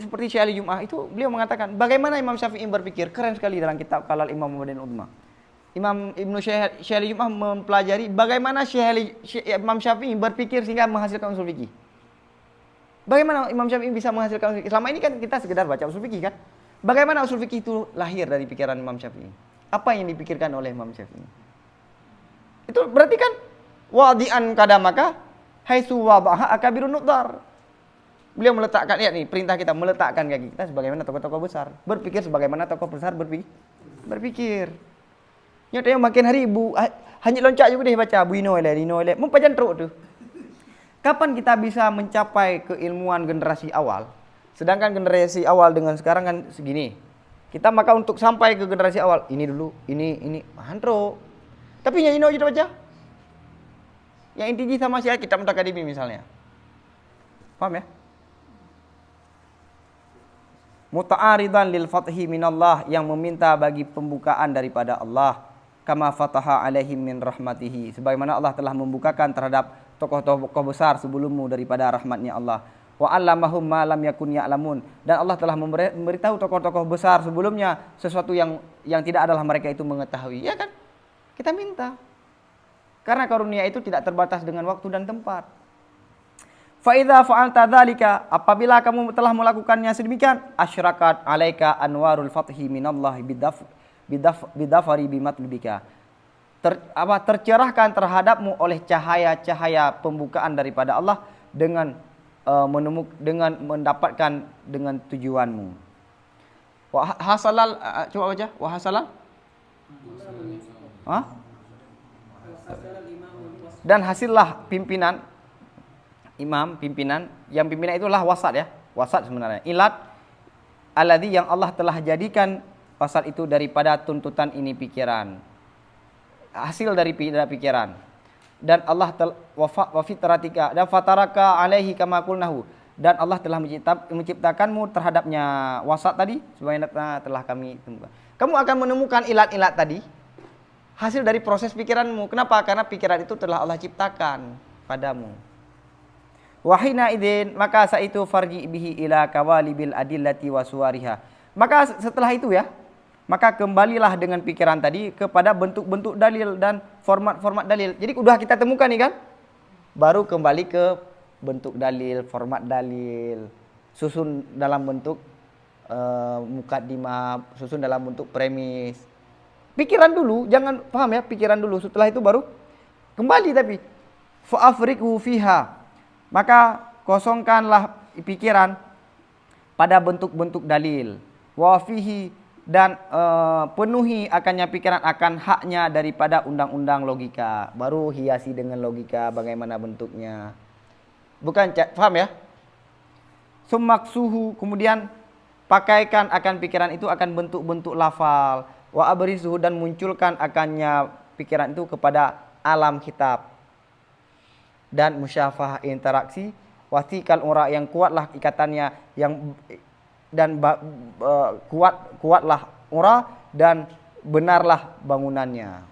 Seperti Syekh Ali Jum'ah itu beliau mengatakan bagaimana Imam Syafi'i berpikir, keren sekali dalam kitab Kalal Imam Muhammadin Udma. Imam Ibnu Syekh Ali Jum'ah mempelajari bagaimana Imam Syafi'i berpikir sehingga menghasilkan usul fikih. Bagaimana Imam Syafi'i bisa menghasilkan usul fikih? Selama ini kan kita sekedar baca usul fikih kan. Bagaimana usul fikih itu lahir dari pikiran Imam Syafi'i? Apa yang dipikirkan oleh Imam Syafi'i? Itu berarti kan wadi'an qadamaka haitsu wada'aha akabirun nuqdar. Beliau meletakkan, lihat nih perintah kita, meletakkan kaki kita sebagaimana tokoh-tokoh besar. Berpikir sebagaimana tokoh besar berpikir. Nyata yang makin hari hanya loncat juga deh baca Bu Inoile, mempajan teruk tuh. Kapan kita bisa mencapai keilmuan generasi awal? Sedangkan generasi awal dengan sekarang kan segini. Kita maka untuk sampai ke generasi awal, ini dulu, ini, handro. Tapi yang Ino aja baca. Yang intinya sama si kitab akademi misalnya. Paham ya? Muta'aridan lil fathi minallah, yang meminta bagi pembukaan daripada Allah. Kama fataha alaihim min rahmatihi, sebagaimana Allah telah membukakan terhadap tokoh-tokoh besar sebelummu daripada rahmatnya Allah. Wa 'allamahum ma lam yakun ya'lamun, dan Allah telah memberitahu tokoh-tokoh besar sebelumnya sesuatu yang tidak adalah mereka itu mengetahui. Ya kan? Kita minta. Karena karunia itu tidak terbatas dengan waktu dan tempat. Fa idza fa'alta dzalika, apabila kamu telah melakukannya sedemikian, asyrakat 'alaika anwarul fathi minallahi bidafari bimatlubika. Tercerahkan terhadapmu oleh cahaya-cahaya pembukaan daripada Allah dengan mendapatkan dengan tujuanmu. Wa hasalal, coba baca, wa hasalal. Dan hasillah pimpinan imam, pimpinan, yang pimpinan itulah wasat ya, wasat sebenarnya. Ilat alladzi, yang Allah telah jadikan wasat itu daripada tuntutan ini pikiran, hasil dari pikiran. Dan Allah wa fitratika dan fataraka alaihi kama qulnahu, dan Allah telah menciptakanmu terhadapnya wasat tadi sebagaimana telah kami temukan. Kamu akan menemukan ilat-ilat tadi hasil dari proses pikiranmu. Kenapa? Karena pikiran itu telah Allah ciptakan padamu. Wahina idin, maka saat itu farji bihi ila kawalibil adillati wa suwariha. Maka setelah itu ya, maka kembalilah dengan pikiran tadi kepada bentuk-bentuk dalil dan format-format dalil. Jadi udah kita temukan nih kan, baru kembali ke bentuk dalil, format dalil, susun dalam bentuk mukaddimah, susun dalam bentuk premis. Pikiran dulu, jangan paham ya, pikiran dulu. Setelah itu baru kembali tapi fa'afriqhu fiha, maka kosongkanlah pikiran pada bentuk-bentuk dalil. Wa fihi, dan penuhi akannya pikiran akan haknya daripada undang-undang logika. Baru hiasi dengan logika bagaimana bentuknya. Bukan, paham ya? Sumaksuhu, kemudian pakaikan akan pikiran itu akan bentuk-bentuk lafal. Wa abrisuhu, dan munculkan akannya pikiran itu kepada alam kitab dan musyafah, interaksi. Wasikal ura, yang kuatlah ikatannya, yang dan kuatlah ura, dan benarlah bangunannya.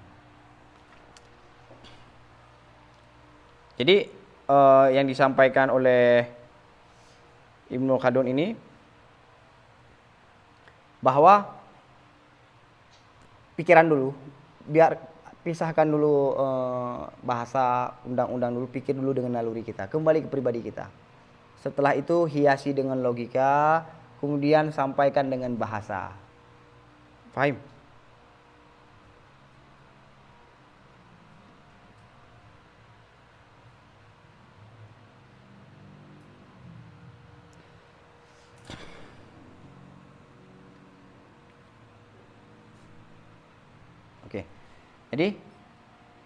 Jadi yang disampaikan oleh Ibnu Khaldun ini bahwa pikiran dulu, biar pisahkan dulu bahasa, undang-undang dulu, pikir dulu dengan naluri kita, kembali ke pribadi kita. Setelah itu hiasi dengan logika, kemudian sampaikan dengan bahasa. Paham? Oke. Jadi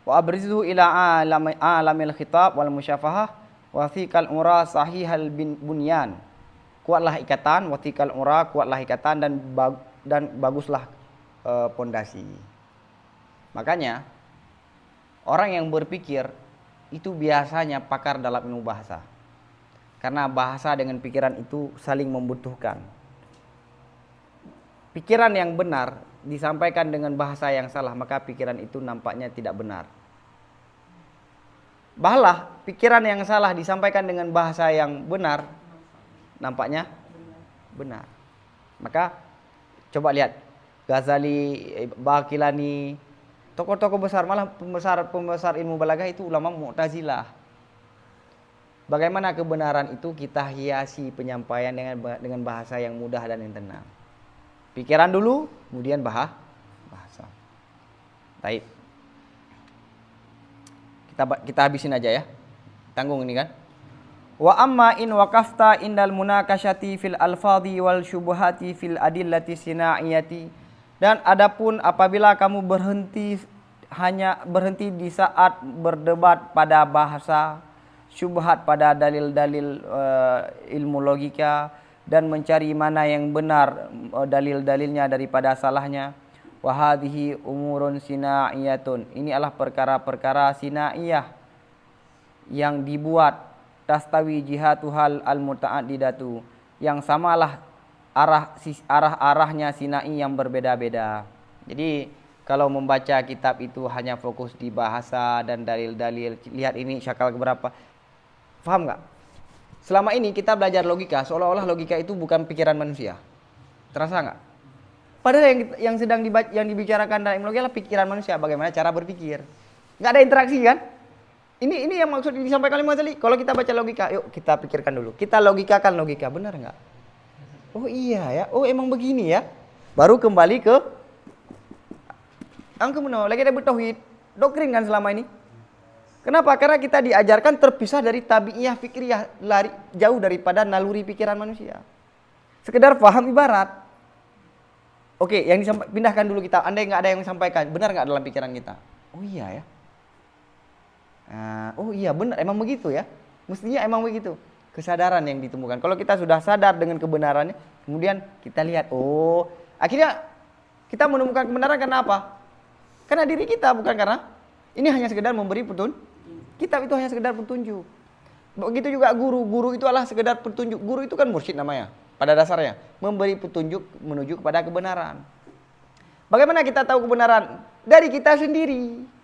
wa abrizu ila alamil khitab wal musyafahah wathiqal ura sahihal bunyan. Kuatlah ikatan, wathiqal ura, kuatlah ikatan, dan baguslah pondasi. Makanya orang yang berpikir itu biasanya pakar dalam ilmu bahasa. Karena bahasa dengan pikiran itu saling membutuhkan. Pikiran yang benar disampaikan dengan bahasa yang salah, maka pikiran itu nampaknya tidak benar. Bahalah pikiran yang salah disampaikan dengan bahasa yang benar, nampaknya benar. Maka coba lihat Ghazali, Baqilani, tokoh-tokoh besar, malah pembesar ilmu balaghah itu ulama Mu'tazilah. Bagaimana kebenaran itu kita hiasi penyampaian dengan bahasa yang mudah dan yang tenang. Pikiran dulu, kemudian bahasa. Baik. Kita habisin aja ya. Tanggung ini kan. Wa amma in waqafta indal munakashati fil alfadhi wal syubuhati fil adillati sina'iyati. Dan adapun apabila kamu berhenti di saat berdebat pada bahasa, syubhat pada dalil-dalil ilmu logika, dan mencari mana yang benar dalil-dalilnya daripada salahnya. Wa hadhihi umurun sina'iyatun. Ini adalah perkara-perkara sina'iyah yang dibuat, tastawi jihatuhal al-muta'addidatu, yang samalah arah-arahnya sinai yang berbeda-beda. Jadi kalau membaca kitab itu hanya fokus di bahasa dan dalil-dalil, lihat ini syakal keberapa, paham nggak? Selama ini kita belajar logika, seolah-olah logika itu bukan pikiran manusia. Terasa nggak? Padahal yang sedang dibicarakan dalam logika adalah pikiran manusia, bagaimana cara berpikir. Nggak ada interaksi kan? Ini yang maksud disampaikan oleh Mas Ali. Kalau kita baca logika, yuk kita pikirkan dulu. Kita logikakan logika, benar nggak? Oh iya ya, oh emang begini ya. Baru kembali ke angka benar. Lagi ada bertauhid, doktrin kan selama ini. Kenapa? Karena kita diajarkan terpisah dari tabi'iyah fikriyah, lari jauh daripada naluri pikiran manusia. Sekedar paham ibarat. Oke, yang pindahkan dulu kita. Andai nggak ada yang sampaikan, benar nggak dalam pikiran kita? Oh iya ya. Oh iya benar, emang begitu ya. Mestinya emang begitu. Kesadaran yang ditemukan. Kalau kita sudah sadar dengan kebenarannya, kemudian kita lihat, oh, akhirnya kita menemukan kebenaran karena apa? Karena diri kita, bukan karena ini hanya sekedar memberi petunjuk. Kitab itu hanya sekedar petunjuk. Begitu juga guru itu adalah sekedar petunjuk. Guru itu kan mursyid namanya, pada dasarnya memberi petunjuk menuju kepada kebenaran. Bagaimana kita tahu kebenaran? Dari kita sendiri.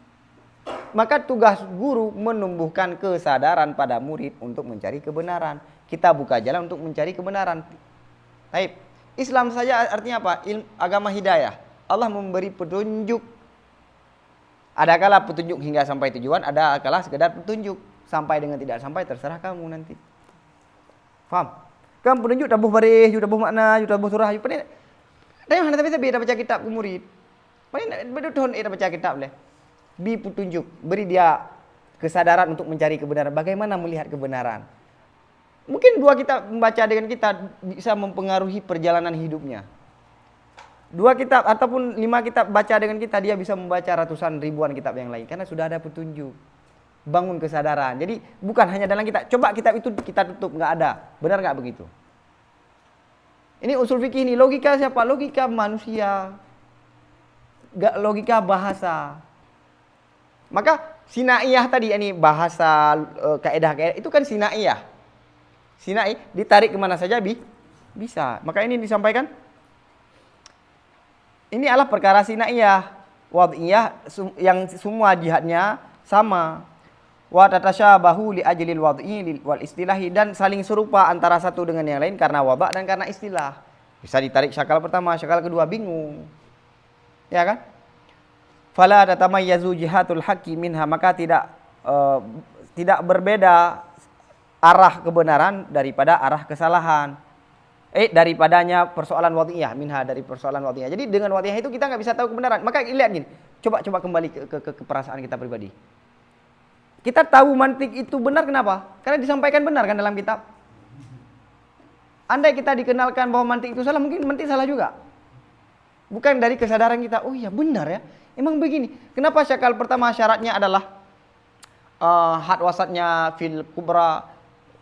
Maka tugas guru menumbuhkan kesadaran pada murid untuk mencari kebenaran. Kita buka jalan untuk mencari kebenaran. Baik. Islam saja artinya apa? Agama hidayah. Allah memberi petunjuk. Ada kala petunjuk hingga sampai tujuan, ada kala sekedar petunjuk. Sampai dengan tidak sampai terserah kamu nanti. Faham? Kan petunjuk tabuh baris, tabuh makna, tabuh surah. Tapi mana tapi beda baca kitab ke murid. Mana betul baca kitab leh. Bi petunjuk, beri dia kesadaran untuk mencari kebenaran. Bagaimana melihat kebenaran? Mungkin 2 kitab membaca dengan kita bisa mempengaruhi perjalanan hidupnya. 2 kitab ataupun 5 kitab baca dengan kita, dia bisa membaca ratusan ribuan kitab yang lain karena sudah ada petunjuk. Bangun kesadaran. Jadi bukan hanya dalam kitab. Coba kitab itu kita tutup, nggak ada. Benar nggak begitu? Ini usul fikih ini. Logika siapa? Logika manusia. Gak logika bahasa. Maka sinaiyah tadi, ini bahasa kaidah-kaidah itu kan sinaiyah. Sinai ditarik kemana saja bisa. Maka ini disampaikan. Ini adalah perkara sinaiyah, wad'iyah yang semua jihadnya sama. Wa tatasyabahu li ajlil wad'i wal istilahi, dan saling serupa antara satu dengan yang lain karena wada' dan karena istilah. Bisa ditarik syakal pertama, syakal kedua bingung. Ya kan? Fala tatamayyazu jihatul haqqi minha, maka tidak berbeda arah kebenaran daripada arah kesalahan. Daripadanya persoalan wad'iyah, minha dari persoalan wad'iyah. Jadi dengan wad'iyah itu kita nggak bisa tahu kebenaran. Maka lihat gini, coba kembali ke perasaan kita pribadi. Kita tahu mantik itu benar, kenapa? Karena disampaikan benar kan dalam kitab. Andai kita dikenalkan bahwa mantik itu salah, mungkin mantik salah juga. Bukan dari kesadaran kita, oh iya benar ya. Emang begini. Kenapa syakal pertama syaratnya adalah had wasatnya fil kubra,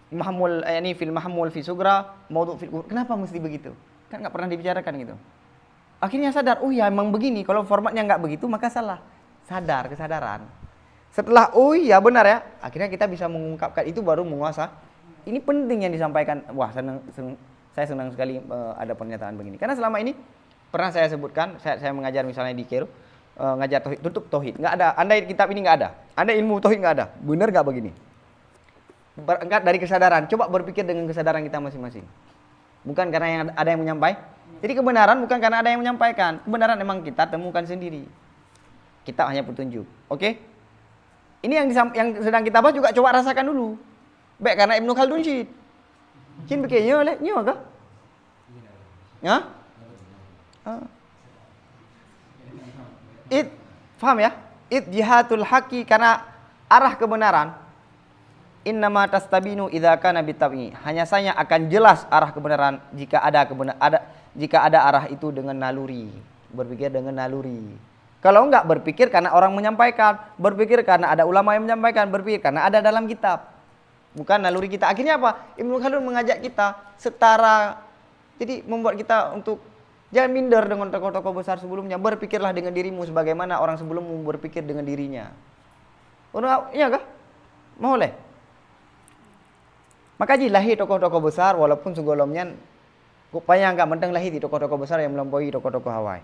mahmul fil mahmul fi sugra, maudhu fil kubra. Kenapa mesti begitu? Kan nggak pernah dibicarakan gitu. Akhirnya sadar, oh iya emang begini. Kalau formatnya nggak begitu maka salah. Sadar, kesadaran. Setelah oh iya benar ya, akhirnya kita bisa mengungkapkan itu, baru menguasa. Ini penting yang disampaikan. Wah, saya senang sekali ada pernyataan begini. Karena selama ini pernah saya sebutkan, saya mengajar misalnya di Kero, ngajar tauhid, tutup tauhid, nggak ada. Andai kitab ini nggak ada, andai ilmu tauhid nggak ada, benar nggak begini? Berangkat dari kesadaran, coba berpikir dengan kesadaran kita masing-masing. Bukan karena ada yang menyampaikan. Jadi kebenaran bukan karena ada yang menyampaikan, kebenaran memang kita temukan sendiri. Kita hanya petunjuk, oke? Ini yang sedang kita bahas juga coba rasakan dulu. Baik karena Ibnu Khaldun sih, cin begini oleh nyo kah? Ya? Paham ya? Jihatul haqqi, karena arah kebenaran. Innama tastabinu idza kana bitab'i. Hanya saja akan jelas arah kebenaran jika ada arah itu dengan naluri, berpikir dengan naluri. Kalau enggak berpikir karena orang menyampaikan, berpikir karena ada ulama yang menyampaikan, berpikir karena ada dalam kitab. Bukan naluri kita. Akhirnya apa? Ibnu Khaldun mengajak kita setara. Jadi membuat kita untuk jangan minder dengan tokoh-tokoh besar sebelumnya. Berpikirlah dengan dirimu sebagaimana orang sebelummu berpikir dengan dirinya. Iya kah? Boleh. Maka lahir tokoh-tokoh besar walaupun segolongnya upaya enggak menteng lahir di tokoh-tokoh besar yang melampaui tokoh-tokoh Hawaii.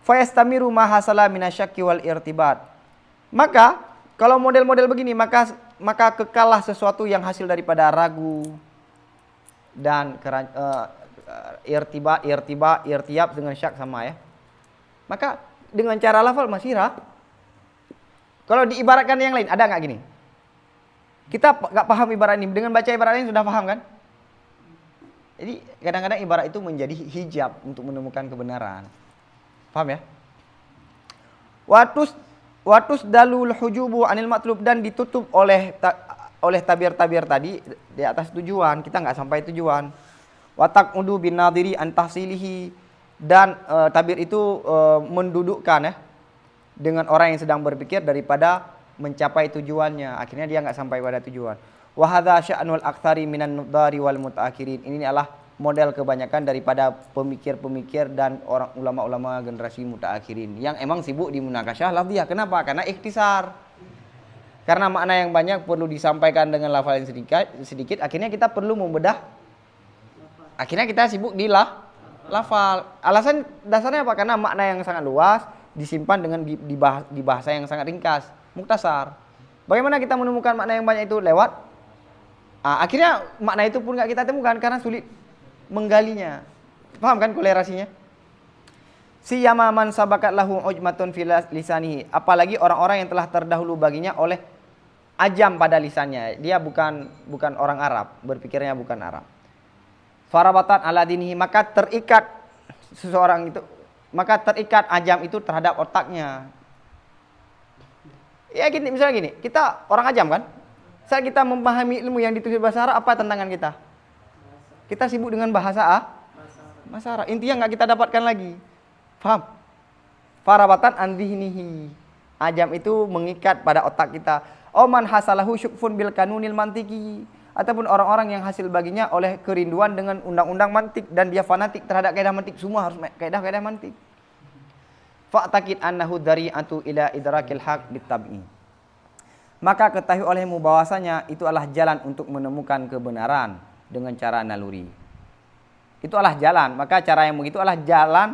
Fayastamiru ma hasala minasyakki wal irtibat. Maka kalau model-model begini maka kekallah sesuatu yang hasil daripada ragu dan irtiyab dengan syak sama ya. Maka dengan cara lafal masirah. Kalau diibaratkan yang lain ada enggak gini? Kita enggak paham ibarat ini, dengan baca ibarat ini sudah paham kan? Jadi kadang-kadang ibarat itu menjadi hijab untuk menemukan kebenaran. Paham ya? Watus dalul hujubu anil matlub, dan ditutup oleh tabir-tabir tadi di atas tujuan, kita enggak sampai tujuan. Watak udu bin nadiri an tahsilihi, dan tabir itu mendudukkan ya dengan orang yang sedang berpikir daripada mencapai tujuannya, akhirnya dia enggak sampai pada tujuan. Wa hadza sya'nul aktsari minan nudari wal mutaakhirin. Ini adalah model kebanyakan daripada pemikir-pemikir dan orang ulama-ulama generasi mutaakhirin yang emang sibuk di munakasyah lafziyah. Kenapa? Karena ikhtisar. Karena makna yang banyak perlu disampaikan dengan lafal yang sedikit, akhirnya kita perlu membedah. Akhirnya kita sibuk di lafal. Alasan dasarnya apa? Karena makna yang sangat luas disimpan dengan di bahasa yang sangat ringkas, muktasar. Bagaimana kita menemukan makna yang banyak itu? Lewat akhirnya makna itu pun enggak kita temukan karena sulit menggalinya. Paham kan kolerasinya? Siyama man sabakat lahu ujmatun fi lisanihi. Apalagi orang-orang yang telah terdahulu baginya oleh ajam pada lisannya. Dia bukan orang Arab, berpikirnya bukan Arab. Farabatan ala dinihi, maka terikat seseorang itu, maka terikat ajam itu terhadap otaknya. Ya gini, misalnya gini, kita orang ajam kan? Saat kita memahami ilmu yang ditulis bahasa Arab, apa tantangan kita? Kita sibuk dengan bahasa Arab. Intinya nggak kita dapatkan lagi. Paham? Farabatan andihnihi. Ajam itu mengikat pada otak kita. Oman hasalahu syukfun bil kanunil mantiki. Ataupun orang-orang yang hasil baginya oleh kerinduan dengan undang-undang mantik dan dia fanatik terhadap kaidah mantik, semua harus kaidah-kaidah mantik. Fa'taqid annahu dari'atu ila idrakil haq bitab'i. Maka ketahui olehmu bahwasanya itu adalah jalan untuk menemukan kebenaran dengan cara naluri. Itu adalah jalan. Maka cara yang begitu adalah jalan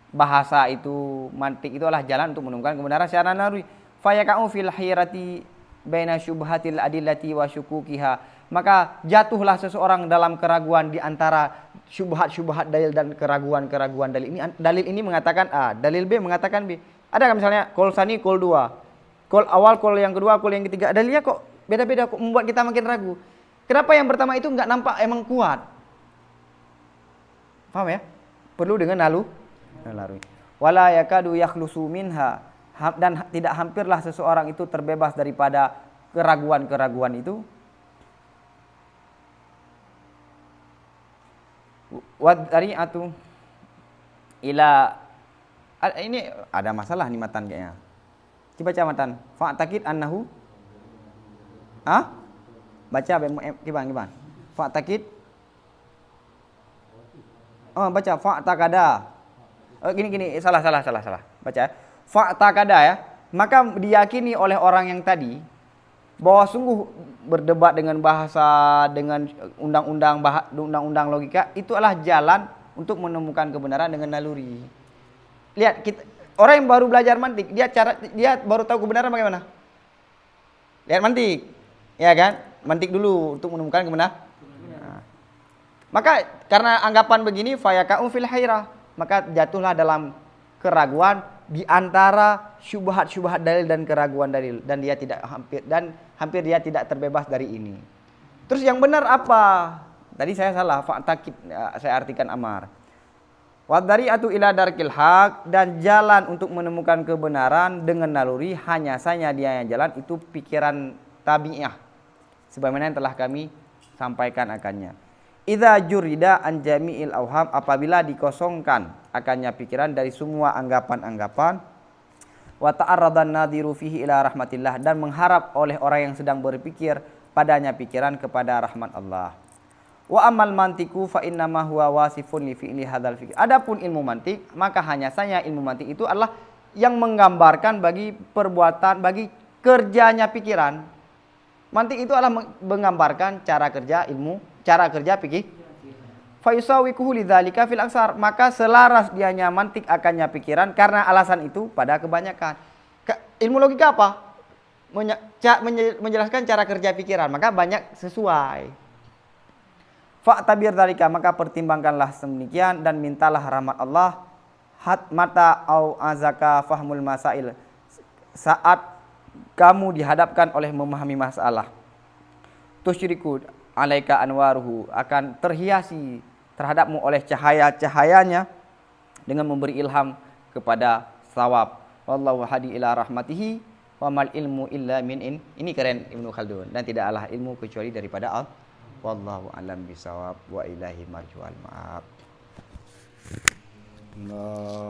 bahasa itu, mantik itu adalah jalan untuk menemukan kebenaran secara naluri. Fayaqa'u fil hayrati baina syubhatil adillati wa syukukiha. Maka jatuhlah seseorang dalam keraguan di antara syubhat-syubhat dalil dan keraguan-keraguan dalil. Dalil ini mengatakan A, dalil B mengatakan B. Ada kan misalnya qol sani, qol 2. Qol awal, qol yang kedua, qol yang ketiga. Dalilnya kok beda-beda, kok membuat kita makin ragu. Kenapa yang pertama itu enggak nampak emang kuat? Paham ya? Perlu dengan naluri. Wala yakadu yakhlusu minha, dan tidak hampirlah seseorang itu terbebas daripada keraguan-keraguan itu. Wadari'atu ila, ini ada masalah nih matan kayaknya. Coba baca matan. Fa'taqid annahu baca gimana? Fa'taqid. Baca fa'taqada. Gini, salah. Baca. Fa'taqada ya. Maka diyakini oleh orang yang tadi bahwa sungguh berdebat dengan bahasa, dengan undang-undang logika itu adalah jalan untuk menemukan kebenaran dengan naluri. Lihat, orang yang baru belajar mantik, dia baru tahu kebenaran bagaimana? Lihat mantik. Ya kan? Mantik dulu untuk menemukan kebenaran. Nah. Maka karena anggapan begini fayaqa'u fil hayrah, maka jatuhlah dalam keraguan di antara syubhat-syubhat dalil dan keraguan dalil, dan hampir dia tidak terbebas dari ini. Terus yang benar apa? Tadi saya salah, fa'taqid saya artikan amar. Wadari'atu ila darkil haq, dan jalan untuk menemukan kebenaran dengan naluri hanya saja dia yang jalan itu pikiran tabi'iyah. sebagaimana yang telah kami sampaikan akannya. Idza jurida an jami'il auham, apabila dikosongkan akannya pikiran dari semua anggapan-anggapan, wa ta'arradan nadiru fihi ila rahmatillah, dan mengharap oleh orang yang sedang berpikir padanya pikiran kepada rahmat Allah. Wa amal mantiku fa innama huwa wasifun li fi'li hadzal fikr. Adapun ilmu mantik, maka hanya saja ilmu mantik itu adalah yang menggambarkan bagi perbuatan, bagi kerjanya pikiran. Mantik itu adalah menggambarkan cara kerja ilmu, cara kerja pikir. Fa yusawiquhu lidzalika fil aksar, maka selaras dianya mantik akannya pikiran karena alasan itu pada kebanyakan. Ilmu logika apa? Menjelaskan cara kerja pikiran, maka banyak sesuai. Fa'tabir dzalika, maka pertimbangkanlah sedemikian dan mintalah rahmat Allah mata au azaka fahmul masail, saat kamu dihadapkan oleh memahami masalah. Tusyriku alaika anwaruhu, akan terhiasi terhadapmu oleh cahaya-cahayanya dengan memberi ilham kepada sawab. Wallahu hadi ila rahmatihi wa mal ilmu illa min in. Ini keren Ibnu Khaldun, dan tidaklah ilmu kecuali daripada Allah. Wallahu alam bisawab wa ilahi marjual ma'ab. Allah